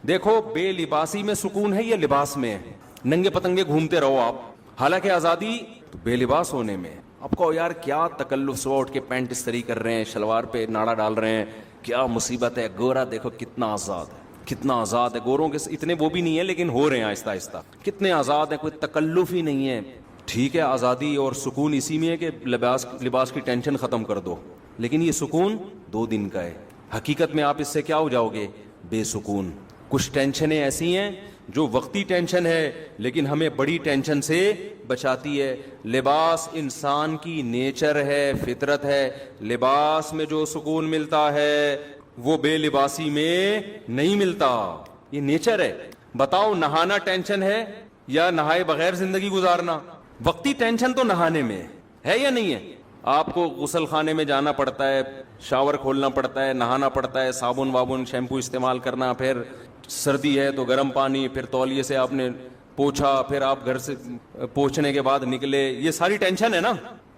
دیکھو بے لباسی میں سکون ہے یا لباس میں ہے؟ ننگے پتنگے گھومتے رہو آپ, حالانکہ آزادی تو بے لباس ہونے میں. آپ کو یار کیا تکلف, صبح اٹھ کے پینٹ استری کر رہے ہیں, شلوار پہ ناڑا ڈال رہے ہیں, کیا مصیبت ہے. گورا دیکھو کتنا آزاد ہے, کتنا آزاد ہے. گوروں کے اتنے وہ بھی نہیں ہے لیکن ہو رہے ہیں آہستہ آہستہ. کتنے آزاد ہیں, کوئی تکلف ہی نہیں ہے. ٹھیک ہے آزادی اور سکون اسی میں ہے کہ لباس کی ٹینشن ختم کر دو, لیکن یہ سکون 2 دن کا ہے. حقیقت میں آپ اس سے کیا ہو جاؤ گے؟ بے سکون. کچھ ٹینشنیں ایسی ہیں جو وقتی ٹینشن ہے لیکن ہمیں بڑی ٹینشن سے بچاتی ہے. لباس انسان کی نیچر ہے, فطرت ہے. لباس میں جو سکون ملتا ہے وہ بے لباسی میں نہیں ملتا, یہ نیچر ہے. بتاؤ نہانا ٹینشن ہے یا نہائے بغیر زندگی گزارنا؟ وقتی ٹینشن تو نہانے میں ہے یا نہیں ہے؟ آپ کو غسل خانے میں جانا پڑتا ہے, شاور کھولنا پڑتا ہے, نہانا پڑتا ہے, صابن وابن شیمپو استعمال کرنا, پھر سردی ہے تو گرم پانی, پھر تولیے سے آپ نے پوچھا, پھر آپ گھر سے پوچھنے کے بعد نکلے. یہ ساری ٹینشن ہے نا.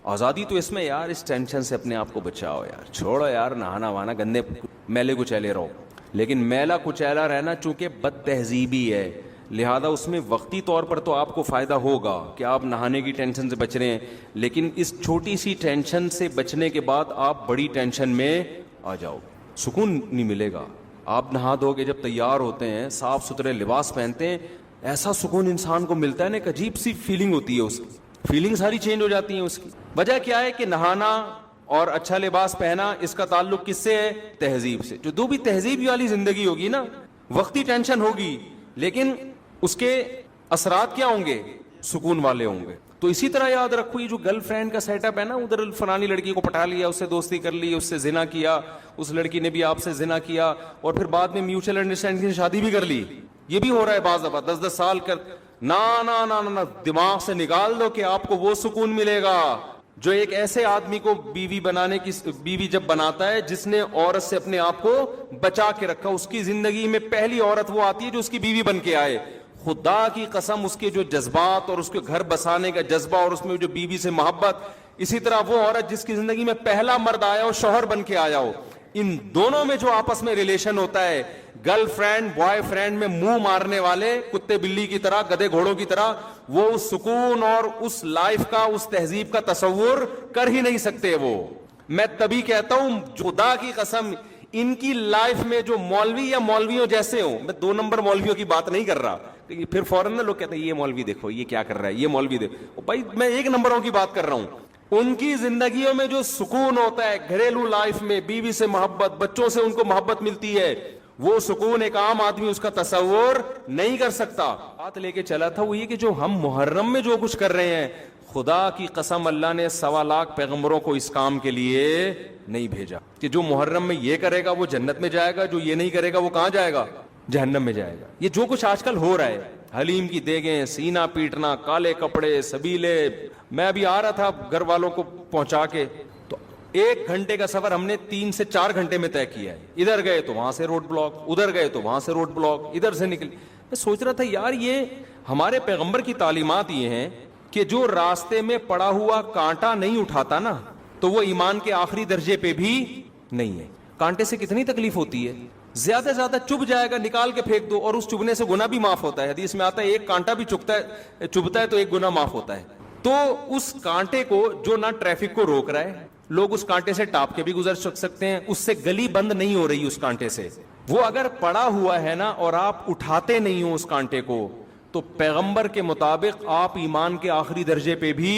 آزادی تو اس میں یار اس ٹینشن سے اپنے آپ کو بچاؤ یار, چھوڑو یار نہانا وہانا, گندے میلے کچیلے رہو. لیکن میلا کچیلا رہنا چونکہ بد تہذیبی ہے, لہذا اس میں وقتی طور پر تو آپ کو فائدہ ہوگا کہ آپ نہانے کی ٹینشن سے بچ رہے ہیں, لیکن اس چھوٹی سی ٹینشن سے بچنے کے بعد آپ بڑی ٹینشن میں آ جاؤ, سکون نہیں ملے گا. آپ نہا دو گے, جب تیار ہوتے ہیں, صاف ستھرے لباس پہنتے ہیں, ایسا سکون انسان کو ملتا ہے نا, ایک عجیب سی فیلنگ ہوتی ہے, اس کی فیلنگ ساری چینج ہو جاتی ہیں. اس کی وجہ کیا ہے کہ نہانا اور اچھا لباس پہنا, اس کا تعلق کس سے ہے؟ تہذیب سے. جو بھی تہذیب والی زندگی ہوگی نا, وقتی ٹینشن ہوگی لیکن اس کے اثرات کیا ہوں گے؟ سکون والے ہوں گے. تو اسی طرح یاد رکھو, یہ جو گرل فرینڈ کا سیٹ اپ ہے نا, ادھر فلانی لڑکی کو پٹا لیا, اس سے دوستی کر لی, اس سے زنا کیا, اس لڑکی نے بھی آپ سے زنا کیا, اور پھر بعد میں میوچل انڈرسٹینڈنگ سے شادی بھی کر لی. یہ بھی ہو رہا ہے بعض دفعہ, 10 سال کر. نا دماغ سے نکال دو کہ آپ کو وہ سکون ملے گا جو ایک ایسے آدمی کو بیوی بنانے کی, بیوی جب بناتا ہے جس نے عورت سے اپنے آپ کو بچا کے رکھا. اس کی زندگی میں پہلی عورت وہ آتی ہے جو اس کی بیوی بن کے آئے. خدا کی قسم, اس کے جو جذبات اور اس کے گھر بسانے کا جذبہ اور اس میں جو بیوی سے محبت, اسی طرح وہ عورت جس کی زندگی میں پہلا مرد آیا ہو, شوہر بن کے آیا ہو, ان دونوں میں جو آپس میں ریلیشن ہوتا ہے, گرل فرینڈ بوائے فرینڈ میں منہ مارنے والے کتے بلی کی طرح, گدھے گھوڑوں کی طرح, وہ اس سکون اور اس لائف کا, اس تہذیب کا تصور کر ہی نہیں سکتے. وہ میں تبھی کہتا ہوں خدا کی قسم, ان کی لائف میں جو مولوی یا مولویوں جیسے ہوں, میں 2 نمبر مولویوں کی بات نہیں کر رہا, پھر فوراً نا لوگ کہتے ہیں یہ مولوی دیکھو یہ کیا کر رہا ہے, یہ مولوی دیکھو. بھائی میں 1 نمبروں کی بات کر رہا ہوں. ان کی زندگیوں میں جو سکون ہوتا ہے, گھریلو لائف میں بیوی سے محبت, بچوں سے ان کو محبت ملتی ہے, وہ سکون ایک عام آدمی اس کا تصور نہیں کر سکتا. بات لے کے چلا تھا وہ یہ کہ جو ہم محرم میں جو کچھ کر رہے ہیں, خدا کی قسم اللہ نے 1.25 لاکھ پیغمبروں کو اس کام کے لیے نہیں بھیجا کہ جو محرم میں یہ کرے گا وہ جنت میں جائے گا, جو یہ نہیں کرے گا وہ کہاں جائے گا, جہنم میں جائے گا. یہ جو کچھ آج کل ہو رہا ہے, حلیم کی دیگیں, سینہ پیٹنا, کالے کپڑے, سبیلے. میں ابھی آ رہا تھا گھر والوں کو پہنچا کے, تو 1 گھنٹے کا سفر ہم نے 3 سے 4 گھنٹے میں طے کیا ہے. ادھر گئے تو وہاں سے روڈ بلاک, ادھر گئے تو وہاں سے روڈ بلاک, ادھر سے نکل. میں سوچ رہا تھا یار یہ ہمارے پیغمبر کی تعلیمات یہ ہیں کہ جو راستے میں پڑا ہوا کانٹا نہیں اٹھاتا نا تو وہ ایمان کے آخری درجے پہ بھی نہیں ہے. کانٹے سے کتنی تکلیف ہوتی ہے, زیادہ سے زیادہ چبھ جائے گا, نکال کے پھینک دو, اور اس چبھنے سے گناہ بھی معاف ہوتا ہے. حدیث میں آتا ہے 1 کانٹا بھی چبھتا ہے تو 1 گناہ معاف ہوتا ہے. تو اس کانٹے کو جو نہ ٹریفک کو روک رہا ہے, لوگ اس کانٹے سے ٹاپ کے بھی گزر سکتے ہیں, اس سے گلی بند نہیں ہو رہی اس کانٹے سے. وہ اگر پڑا ہوا ہے نا اور آپ اٹھاتے نہیں ہو اس کانٹے کو, تو پیغمبر کے مطابق آپ ایمان کے آخری درجے پہ بھی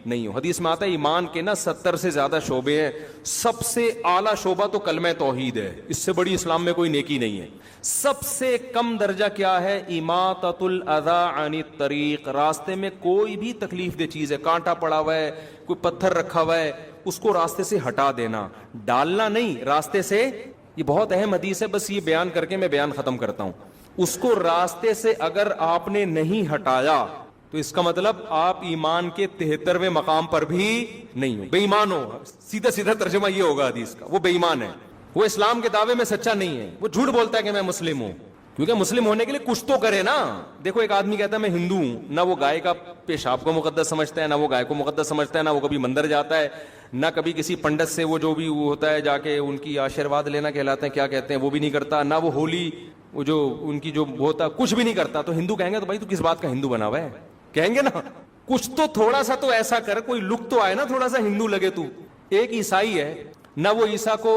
نہیں ہو. حدیث میں آتا ہے ایمان کے نا 70 سے زیادہ شعبے ہیں, سب سے اعلیٰ شعبہ تو کلمہ توحید ہے, اس سے بڑی اسلام میں کوئی نیکی نہیں ہے. سب سے کم درجہ کیا ہے, اماطۃ الاذی عن الطریق, راستے میں کوئی بھی تکلیف دہ چیز ہے, کانٹا پڑا ہوا ہے, کوئی پتھر رکھا ہوا ہے, اس کو راستے سے ہٹا دینا, ڈالنا نہیں راستے سے. یہ بہت اہم حدیث ہے, بس یہ بیان کر کے میں بیان ختم کرتا ہوں. اس کو راستے سے اگر آپ نے نہیں ہٹایا تو اس کا مطلب آپ ایمان کے 73ویں مقام پر بھی نہیں ہو, بے ایمان ہو. سیدھا سیدھا ترجمہ یہ ہوگا حدیث کا, وہ بے ایمان ہے, وہ اسلام کے دعوے میں سچا نہیں ہے, وہ جھوٹ بولتا ہے کہ میں مسلم ہوں. کیونکہ مسلم ہونے کے لیے کچھ تو کرے نا. دیکھو ایک آدمی کہتا ہے میں ہندو ہوں, نہ وہ گائے کا پیشاب کو مقدس سمجھتا ہے, نہ وہ گائے کو مقدس سمجھتا ہے, نہ وہ کبھی مندر جاتا ہے, نہ کبھی کسی پنڈت سے وہ جو بھی ہوتا ہے جا کے ان کی آشیرواد لینا کہلاتے ہیں, کیا کہتے ہیں, وہ بھی نہیں کرتا, نہ وہ ہولی وہ جو ان کی جو ہوتا کچھ بھی نہیں کرتا. تو ہندو کہیں گے تو بھائی تو کس بات کا ہندو بنا ہوا ہے, کہیں گے نا. کچھ تو تھوڑا سا تو ایسا کر, کوئی لک تو آئے نا, تھوڑا سا ہندو لگے تو. ایک عیسائی ہے, نہ وہ عیسیٰ کو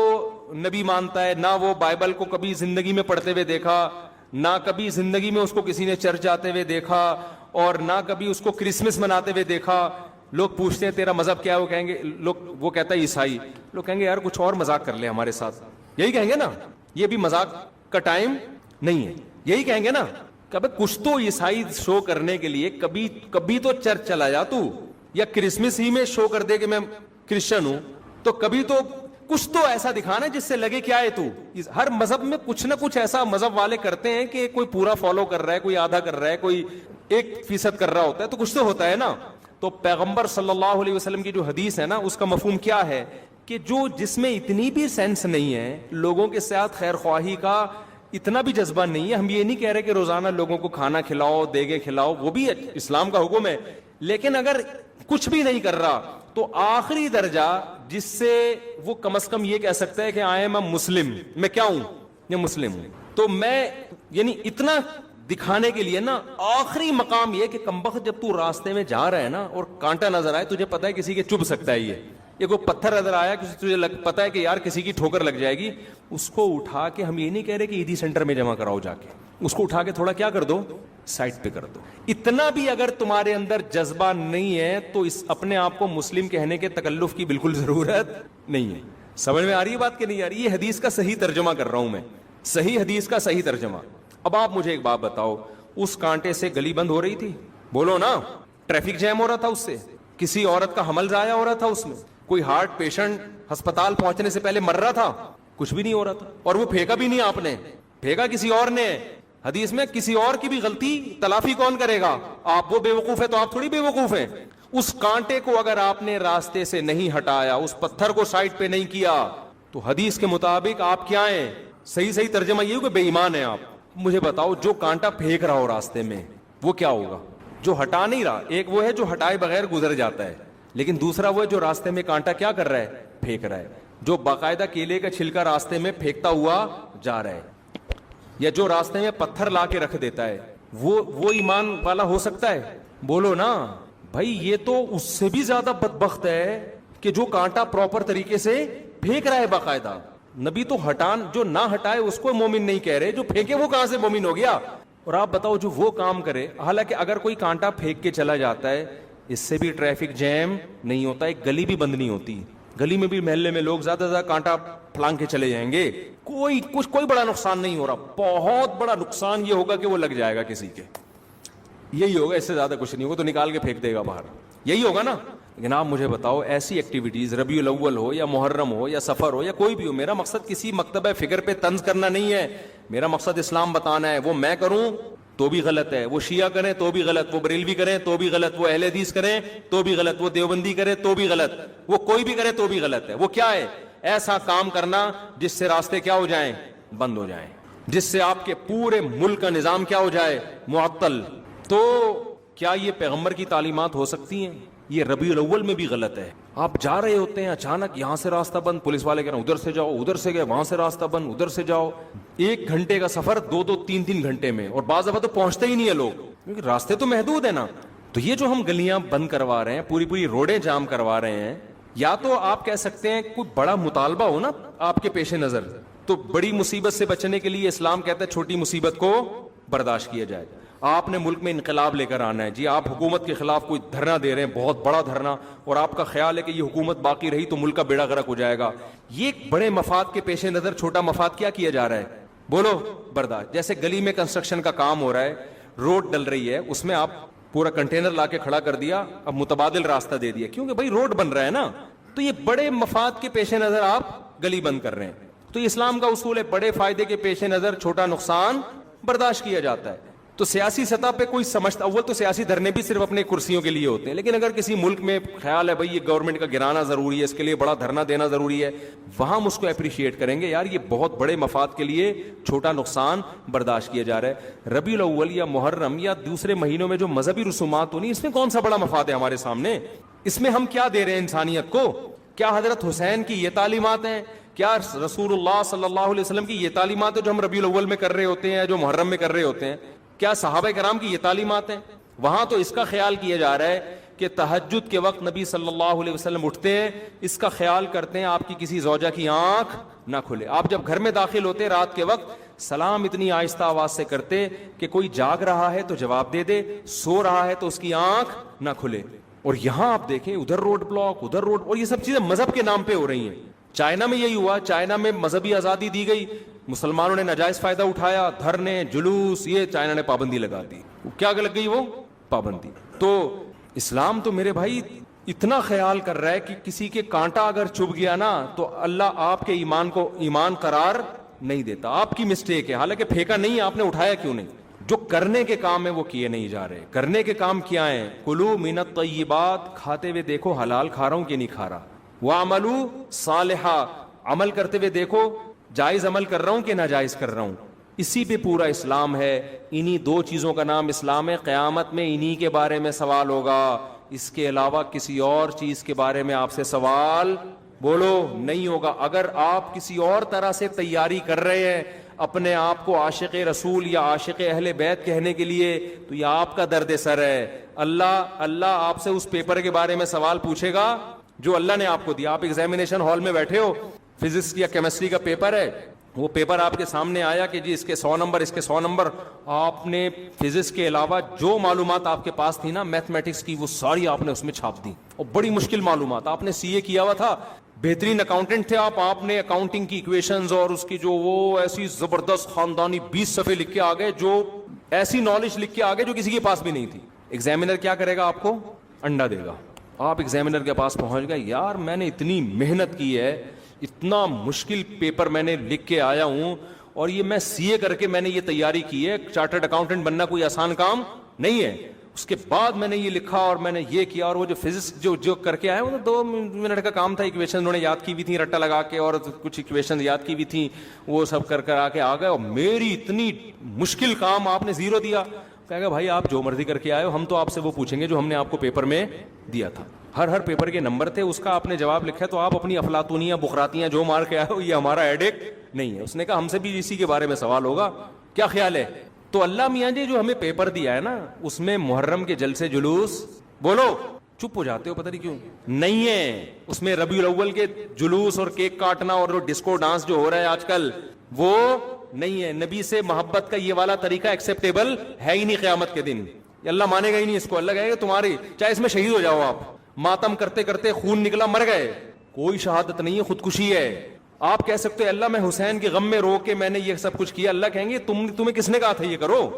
نبی مانتا ہے, نہ وہ بائبل کو کبھی زندگی میں پڑھتے ہوئے دیکھا, نہ کبھی زندگی میں اس کو کسی نے چرچ جاتے ہوئے دیکھا, اور نہ کبھی اس کو کرسمس مناتے ہوئے دیکھا. لوگ پوچھتے ہیں تیرا مذہب کیا ہے, وہ کہیں گے وہ کہتا ہے عیسائی. لوگ کہیں گے یار کچھ اور مذاق کر لے ہمارے ساتھ, یہی کہیں گے نا, یہ بھی مذاق کا ٹائم نہیں ہے, یہی کہیں گے نا. کہ کچھ تو عیسائی شو کرنے کے لیے کبھی تو چرچ چلا جا تو, یا کرسمس ہی میں شو کر دے کہ میں کرسچن ہوں, تو کبھی تو کچھ تو ایسا دکھانا جس سے لگے کیا ہے تو. ہر مذہب میں کچھ نہ کچھ ایسا مذہب والے کرتے ہیں کہ کوئی پورا فالو کر رہا ہے, کوئی آدھا کر رہا ہے, کوئی 1% کر رہا ہوتا ہے, تو کچھ تو ہوتا ہے نا. تو پیغمبر صلی اللہ علیہ وسلم کی جو حدیث ہے نا, اس کا مفہوم کیا ہے کہ جس میں اتنی بھی سینس نہیں ہے, لوگوں کے ساتھ خیر خواہی کا اتنا بھی جذبہ نہیں ہے. ہم یہ نہیں کہہ رہے کہ روزانہ لوگوں کو کھانا کھلاؤ, دیگے کھلاؤ, وہ بھی اسلام کا حکم ہے, لیکن اگر کچھ بھی نہیں کر رہا تو آخری درجہ جس سے وہ کم از کم یہ کہہ سکتا ہے کہ آئی ایم اے مسلم, میں کیا ہوں, میں مسلم ہوں. تو میں یعنی اتنا دکھانے کے لیے نا, آخری مقام یہ کہ کمبخت جب تو راستے میں جا رہا ہے نا اور کانٹا نظر آئے, تجھے پتا ہے کسی کے چبھ سکتا ہے, یہ کوئی پتھر نظر آیا تجھے پتا ہے کہ یار کسی کی ٹھوکر لگ جائے گی, اس کو اٹھا کے, ہم یہ نہیں کہہ رہے کہ عیدی سینٹر میں جمع کراؤ جا کے, اس کو اٹھا کے تھوڑا کیا کر دو, سائڈ پہ کر دو. اتنا بھی اگر تمہارے اندر جذبہ نہیں ہے تو اس اپنے آپ کو مسلم کہنے کے تکلف کی بالکل ضرورت نہیں ہے. سمجھ میں آ رہی ہے بات کہ نہیں آ رہی؟ یہ حدیث کا صحیح ترجمہ کر رہا ہوں میں, صحیح حدیث کا صحیح ترجمہ. اب آپ مجھے ایک بات بتاؤ, اس کانٹے سے گلی بند ہو رہی تھی؟ بولو نا. ٹریفک جیم ہو رہا تھا اس سے, کسی عورت کا حمل ضائع ہو رہا تھا اس میں, کوئی ہارٹ پیشنٹ ہسپتال پہنچنے سے پہلے مر رہا تھا, کچھ بھی نہیں ہو رہا تھا. اور وہ پھینکا بھی نہیں آپ نے, پھینکا کسی اور نے. حدیث میں کسی اور کی بھی غلطی تلافی کون کرے گا؟ آپ. وہ بے وقوف ہے تو آپ تھوڑی بے وقوف ہیں. اس کانٹے کو اگر آپ نے راستے سے نہیں ہٹایا, اس پتھر کو سائڈ پہ نہیں کیا, تو حدیث کے مطابق آپ کیا ہیں؟ صحیح ترجمہ یہ ہو کہ بے ایمان ہیں آپ. مجھے بتاؤ, جو کانٹا پھینک رہا ہو راستے میں وہ کیا ہوگا؟ جو ہٹا نہیں رہا. ایک وہ ہے جو ہٹائے بغیر گزر جاتا ہے, لیکن دوسرا وہ ہے جو راستے میں کانٹا کیا کر رہا ہے؟ پھینک رہا ہے. جو باقاعدہ کیلے کا چھلکا راستے میں پھینکتا ہوا جا رہا ہے, یا جو راستے میں پتھر لا کے رکھ دیتا ہے, وہ ایمان والا ہو سکتا ہے؟ بولو نا بھائی. یہ تو اس سے بھی زیادہ بدبخت ہے کہ جو کانٹا پراپر طریقے سے پھینک رہا ہے باقاعدہ. نبی تو جو نہ ہٹائے اس کو مومن نہیں کہہ رہے, جو پھینکے وہ کہاں سے مومن ہو گیا؟ اور آپ بتاؤ جو وہ کام کرے, حالانکہ اگر کوئی کانٹا پھینک کے چلا جاتا ہے اس سے بھی ٹریفک جیم نہیں ہوتا, ایک گلی بھی بند نہیں ہوتی, گلی میں بھی محلے میں لوگ زیادہ سے زیادہ کانٹا پھلانگ کے چلے جائیں گے, کوئی بڑا نقصان نہیں ہو رہا. بہت بڑا نقصان یہ ہوگا کہ وہ لگ جائے گا کسی کے, یہی ہوگا, اس سے زیادہ کچھ نہیں ہوگا, تو نکال کے پھینک دے گا باہر, یہی ہوگا نا. لیکن آپ مجھے بتاؤ ایسی ایکٹیویٹیز ربیع الاول ہو یا محرم ہو یا سفر ہو یا کوئی بھی ہو, میرا مقصد کسی مکتبہ فکر پہ طنز کرنا نہیں ہے, میرا مقصد اسلام بتانا ہے. وہ میں کروں تو بھی غلط ہے, وہ شیعہ کریں تو بھی غلط, وہ بریلوی کریں تو بھی غلط, وہ اہل حدیث کریں تو بھی غلط, وہ دیوبندی کرے تو بھی غلط, وہ کوئی بھی کرے تو بھی غلط ہے. وہ کیا ہے؟ ایسا کام کرنا جس سے راستے کیا ہو جائیں, بند ہو جائیں, جس سے آپ کے پورے ملک کا نظام کیا ہو جائے, معطل. تو کیا یہ پیغمبر کی تعلیمات ہو سکتی ہیں؟ یہ ربیع الاول میں بھی غلط ہے. آپ جا رہے ہوتے ہیں, اچانک یہاں سے راستہ بند, پولیس والے کہہ رہے ہیں ادھر سے جاؤ, ادھر سے گئے وہاں سے راستہ بند, ادھر سے جاؤ. 1 گھنٹے کا سفر 2-3 گھنٹے میں, اور بعض دفعہ تو پہنچتے ہی نہیں ہے لوگ, کیونکہ راستے تو محدود ہیں نا. تو یہ جو ہم گلیاں بند کروا رہے ہیں, پوری روڈیں جام کروا رہے ہیں, یا تو آپ کہہ سکتے ہیں کوئی بڑا مطالبہ ہو نا آپ کے پیش نظر, تو بڑی مصیبت سے بچنے کے لیے اسلام کہتا ہے چھوٹی مصیبت کو برداشت کیا جائے. آپ نے ملک میں انقلاب لے کر آنا ہے جی, آپ حکومت کے خلاف کوئی دھرنا دے رہے ہیں, بہت بڑا دھرنا, اور آپ کا خیال ہے کہ یہ حکومت باقی رہی تو ملک کا بیڑا غرق ہو جائے گا. یہ بڑے مفاد کے پیش نظر چھوٹا مفاد کیا جا رہا ہے, بولو, برداشت. جیسے گلی میں کنسٹرکشن کا کام ہو رہا ہے, روڈ ڈل رہی ہے, اس میں آپ پورا کنٹینر لا کے کھڑا کر دیا, اب متبادل راستہ دے دیا, کیونکہ بھائی روڈ بن رہا ہے نا. تو یہ بڑے مفاد کے پیش نظر آپ گلی بند کر رہے ہیں. تو اسلام کا اصول ہے بڑے فائدے کے پیش نظر چھوٹا نقصان برداشت کیا جاتا ہے. تو سیاسی سطح پہ کوئی سمجھتا, اول تو سیاسی دھرنے بھی صرف اپنے کرسیوں کے لیے ہوتے ہیں, لیکن اگر کسی ملک میں خیال ہے بھائی یہ گورنمنٹ کا گرانا ضروری ہے, اس کے لیے بڑا دھرنا دینا ضروری ہے, وہاں ہم اس کو اپریشیٹ کریں گے, یار یہ بہت بڑے مفاد کے لیے چھوٹا نقصان برداشت کیا جا رہا ہے. ربیع الاول یا محرم یا دوسرے مہینوں میں جو مذہبی رسومات ہونی, اس میں کون سا بڑا مفاد ہے ہمارے سامنے؟ اس میں ہم کیا دے رہے ہیں انسانیت کو؟ کیا حضرت حسین کی یہ تعلیمات ہیں؟ کیا رسول اللہ صلی اللہ علیہ وسلم کی یہ تعلیمات ہے جو ہم ربیع الاول میں کر رہے ہوتے ہیں, جو محرم میں کر رہے ہوتے ہیں؟ کیا صحابہ کرام کی یہ تعلیمات ہیں؟ وہاں تو اس کا خیال کیا جا رہا ہے کہ تہجد کے وقت نبی صلی اللہ علیہ وسلم اٹھتے ہیں, اس کا خیال کرتے ہیں آپ کی کسی زوجہ کی آنکھ نہ کھلے. آپ جب گھر میں داخل ہوتے رات کے وقت, سلام اتنی آہستہ آواز سے کرتے کہ کوئی جاگ رہا ہے تو جواب دے دے, سو رہا ہے تو اس کی آنکھ نہ کھلے. اور یہاں آپ دیکھیں ادھر روڈ بلاک, ادھر روڈ, اور یہ سب چیزیں مذہب کے نام پہ ہو رہی ہیں. چائنا میں یہی ہوا, چائنا میں مذہبی آزادی دی گئی, مسلمانوں نے ناجائز فائدہ اٹھایا, دھرنے, جلوس, یہ چائنا نے پابندی لگا دی. کیا لگ گئی وہ پابندی؟ تو اسلام تو میرے بھائی اتنا خیال کر رہا ہے کہ کسی کے کانٹا اگر چبھ گیا نا تو اللہ آپ کے ایمان کو ایمان قرار نہیں دیتا. آپ کی مسٹیک ہے, حالانکہ پھینکا نہیں, آپ نے اٹھایا کیوں نہیں؟ جو کرنے کے کام ہیں وہ کیے نہیں جا رہے. کرنے کے کام کیا ہیں؟ کلو من الطیبات, کھاتے ہوئے دیکھو حلال کھا رہا ہوں کہ نہیں کھا رہا. وَعْمَلُوا صَالِحًا, عمل کرتے ہوئے دیکھو جائز عمل کر رہا ہوں کہ ناجائز کر رہا ہوں. اسی پہ پورا اسلام ہے. انہی 2 چیزوں کا نام اسلام ہے. قیامت میں انہی کے بارے میں سوال ہوگا, اس کے علاوہ کسی اور چیز کے بارے میں آپ سے سوال بولو نہیں ہوگا. اگر آپ کسی اور طرح سے تیاری کر رہے ہیں اپنے آپ کو عاشق رسول یا عاشق اہل بیت کہنے کے لیے, تو یہ آپ کا درد سر ہے. اللہ آپ سے اس پیپر کے بارے میں سوال پوچھے گا جو اللہ نے آپ کو دیا. آپ ایگزامینیشن ہال میں بیٹھے ہو, فزکس یا کیمسٹری کا پیپر ہے, وہ پیپر آپ کے سامنے آیا کہ جی اس کے 100 نمبر, اس کے 100 نمبر. آپ نے فزکس کے علاوہ جو معلومات آپ کے پاس تھی نا میتھمیٹکس کی, وہ ساری آپ نے اس میں چھاپ دی, اور بڑی مشکل معلومات. آپ نے سی اے کیا ہوا تھا, بہترین اکاؤنٹنٹ تھے آپ نے اکاؤنٹنگ کی ایکویشنز اور اس کی جو وہ ایسی زبردست خاندانی 20 صفحے لکھ کے آگے, جو ایسی نالج لکھ کے آگے جو کسی کے پاس بھی نہیں تھی. ایگزامینر کیا کرے گا؟ آپ کو انڈا دے گا. آپ ایگزامینر کے پاس پہنچ گئے, یار میں نے اتنی محنت کی ہے, اتنا مشکل پیپر میں نے لکھ کے آیا ہوں, اور یہ میں سی اے کر کے میں نے یہ تیاری کی ہے. چارٹرڈ اکاؤنٹنٹ بننا کوئی آسان کام نہیں ہے. اس کے بعد میں نے یہ لکھا اور میں نے یہ کیا, اور وہ جو فزکس جو کر کے آئے وہ 2 منٹ کا کام تھا. ایکویشن انہوں نے یاد کی ہوئی تھی رٹا لگا کے, اور کچھ ایکویشن یاد کی ہوئی تھی, وہ سب کر آ کے آ گئے. اور میری اتنی مشکل کام آپ نے 0 دیا. کہا گا بھائی آپ جو مرضی کر کے آئے ہو, ہم تو آپ سے وہ پوچھیں گے جو ہم نے آپ کو پیپر میں دیا تھا. ہر پیپر کے نمبر تھے, اس کا آپ نے جواب لکھا, تو آپ اپنی افلاطونیاں بخراتیاں جو مار کے آئے ہو یہ ہمارا ایڈکٹ نہیں ہے. اس نے کہا ہم سے بھی اسی کے بارے میں سوال ہوگا, کیا خیال ہے؟ تو اللہ میاں جی جو ہمیں پیپر دیا ہے نا, اس میں محرم کے جلسے جلوس, بولو چپ ہو جاتے ہو پتہ نہیں کیوں, نہیں ہے. اس میں ربیع الاول کے جلوس اور کیک کاٹنا اور ڈسکو ڈانس جو ہو رہا ہے آج کل, وہ نہیں ہے. نبی سے محبت کا یہ والا طریقہ ایکسیپٹیبل ہے ہی نہیں قیامت کے دن. اللہ مانے گا ہی نہیں اس کو. اللہ کہے گا تمہاری چاہے اس میں شہید ہو جاؤ آپ, ماتم کرتے کرتے خون نکلا مر گئے, کوئی شہادت نہیں ہے, خودکشی ہے. آپ کہہ سکتے اللہ میں حسین کے غم میں رو کے میں نے یہ سب کچھ کیا. اللہ کہیں گے تمہیں کس نے کہا تھا یہ کرو؟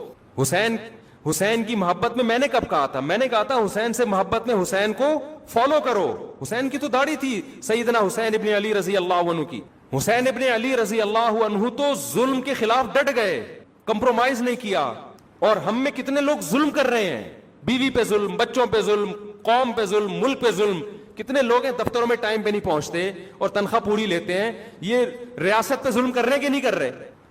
حسین کی محبت میں نے کب کہا تھا؟ میں نے کہا تھا حسین سے محبت میں حسین کو فالو کرو. حسین کی تو داڑھی تھی سیدنا حسین ابن علی رضی اللہ عنہ کی. حسین ابن علی رضی اللہ عنہ تو ظلم کے خلاف ڈٹ گئے, کمپرومائز نہیں کیا. اور ہم میں کتنے لوگ ظلم کر رہے ہیں, بیوی پہ ظلم, بچوں پہ ظلم, قوم پہ ظلم, ملک پہ ظلم. کتنے لوگ ہیں دفتروں میں ٹائم پہ نہیں پہنچتے اور تنخواہ پوری لیتے ہیں. یہ ریاست پہ ظلم کر رہے ہیں کہ نہیں کر رہے؟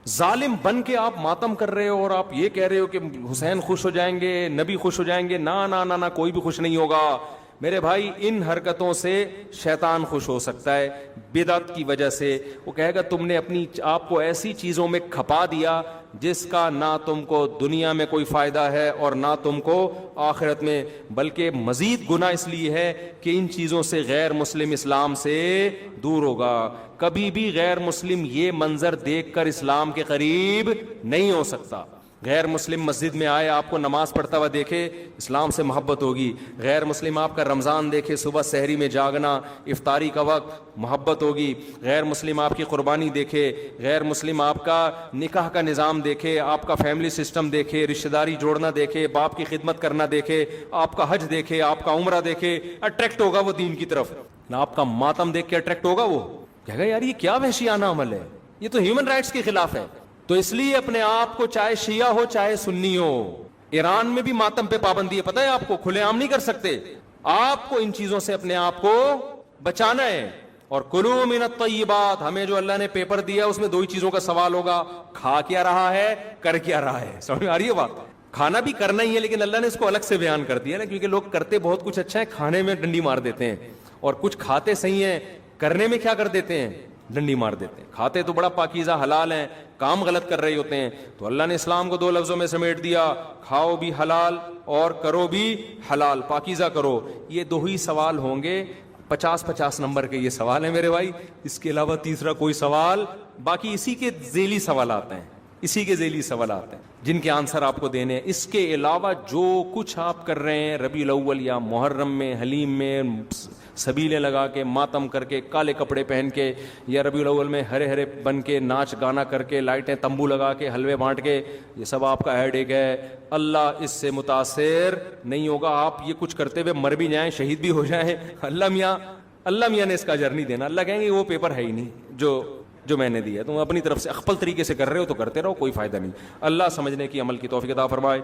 ظالم بن کے آپ ماتم کر رہے ہو اور آپ یہ کہہ رہے ہو کہ حسین خوش ہو جائیں گے, نبی خوش ہو جائیں گے. نا نا نا نا, کوئی بھی خوش نہیں ہوگا میرے بھائی. ان حرکتوں سے شیطان خوش ہو سکتا ہے بدعت کی وجہ سے. وہ کہے گا تم نے اپنی آپ کو ایسی چیزوں میں کھپا دیا جس کا نہ تم کو دنیا میں کوئی فائدہ ہے اور نہ تم کو آخرت میں, بلکہ مزید گناہ اس لیے ہے کہ ان چیزوں سے غیر مسلم اسلام سے دور ہوگا. کبھی بھی غیر مسلم یہ منظر دیکھ کر اسلام کے قریب نہیں ہو سکتا. غیر مسلم مسجد میں آئے, آپ کو نماز پڑھتا ہوا دیکھے, اسلام سے محبت ہوگی. غیر مسلم آپ کا رمضان دیکھے, صبح سحری میں جاگنا, افطاری کا وقت, محبت ہوگی. غیر مسلم آپ کی قربانی دیکھے, غیر مسلم آپ کا نکاح کا نظام دیکھے, آپ کا فیملی سسٹم دیکھے, رشتہ داری جوڑنا دیکھے, باپ کی خدمت کرنا دیکھے, آپ کا حج دیکھے, آپ کا عمرہ دیکھے, اٹریکٹ ہوگا وہ دین کی طرف. نہ آپ کا ماتم دیکھ کے اٹریکٹ ہوگا, وہ کہے گا یار یہ کیا وحشیانہ عمل ہے, یہ تو ہیومن رائٹس کے خلاف ہے. تو اس لیے اپنے آپ کو چاہے شیعہ ہو چاہے سنی ہو, ایران میں بھی ماتم پہ پابندی ہے, پتہ ہے آپ کو, کھلے عام نہیں کر سکتے. آپ کو ان چیزوں سے اپنے آپ کو بچانا ہے. اور کلوا من الطیبات, ہمیں جو اللہ نے پیپر دیا اس میں دو ہی چیزوں کا سوال ہوگا, کھا کیا رہا ہے, کر کیا رہا ہے. سمجھ میں آ رہی ہے بات؟ کھانا بھی کرنا ہی ہے لیکن اللہ نے اس کو الگ سے بیان کر دیا نا, کیونکہ لوگ کرتے بہت کچھ اچھا ہے, کھانے میں ڈنڈی مار دیتے ہیں, اور کچھ کھاتے صحیح ہیں, کرنے میں کیا کر دیتے ہیں, ڈنڈی مار دیتے ہیں. کھاتے تو بڑا پاکیزہ حلال ہیں, کام غلط کر رہے ہوتے ہیں. تو اللہ نے اسلام کو دو لفظوں میں سمیٹ دیا, کھاؤ بھی حلال اور کرو بھی حلال, پاکیزہ کرو. یہ دو ہی سوال ہوں گے, 50 نمبر کے یہ سوال ہیں میرے بھائی. اس کے علاوہ تیسرا کوئی سوال, باقی اسی کے ذیلی سوالات ہیں, اسی کے ذیلی سوالات ہیں جن کے آنسر آپ کو دینے ہیں. اس کے علاوہ جو کچھ آپ کر رہے ہیں ربیع الاول یا محرم میں, حلیم میں, سبیلیں لگا کے, ماتم کر کے, کالے کپڑے پہن کے, یا ربیع الاول میں ہرے ہرے بن کے, ناچ گانا کر کے, لائٹیں تمبو لگا کے, حلوے بانٹ کے, یہ سب آپ کا ہیڈ ایک ہے. اللہ اس سے متاثر نہیں ہوگا. آپ یہ کچھ کرتے ہوئے مر بھی جائیں, شہید بھی ہو جائیں, اللہ میاں نے اس کا اجر نہیں دینا. اللہ کہیں گے وہ پیپر ہے ہی نہیں جو میں نے دیا. تم اپنی طرف سے اخپل طریقے سے کر رہے ہو تو کرتے رہو, کوئی فائدہ نہیں. اللہ سمجھنے کی, عمل کی توفیق عطا فرمائے.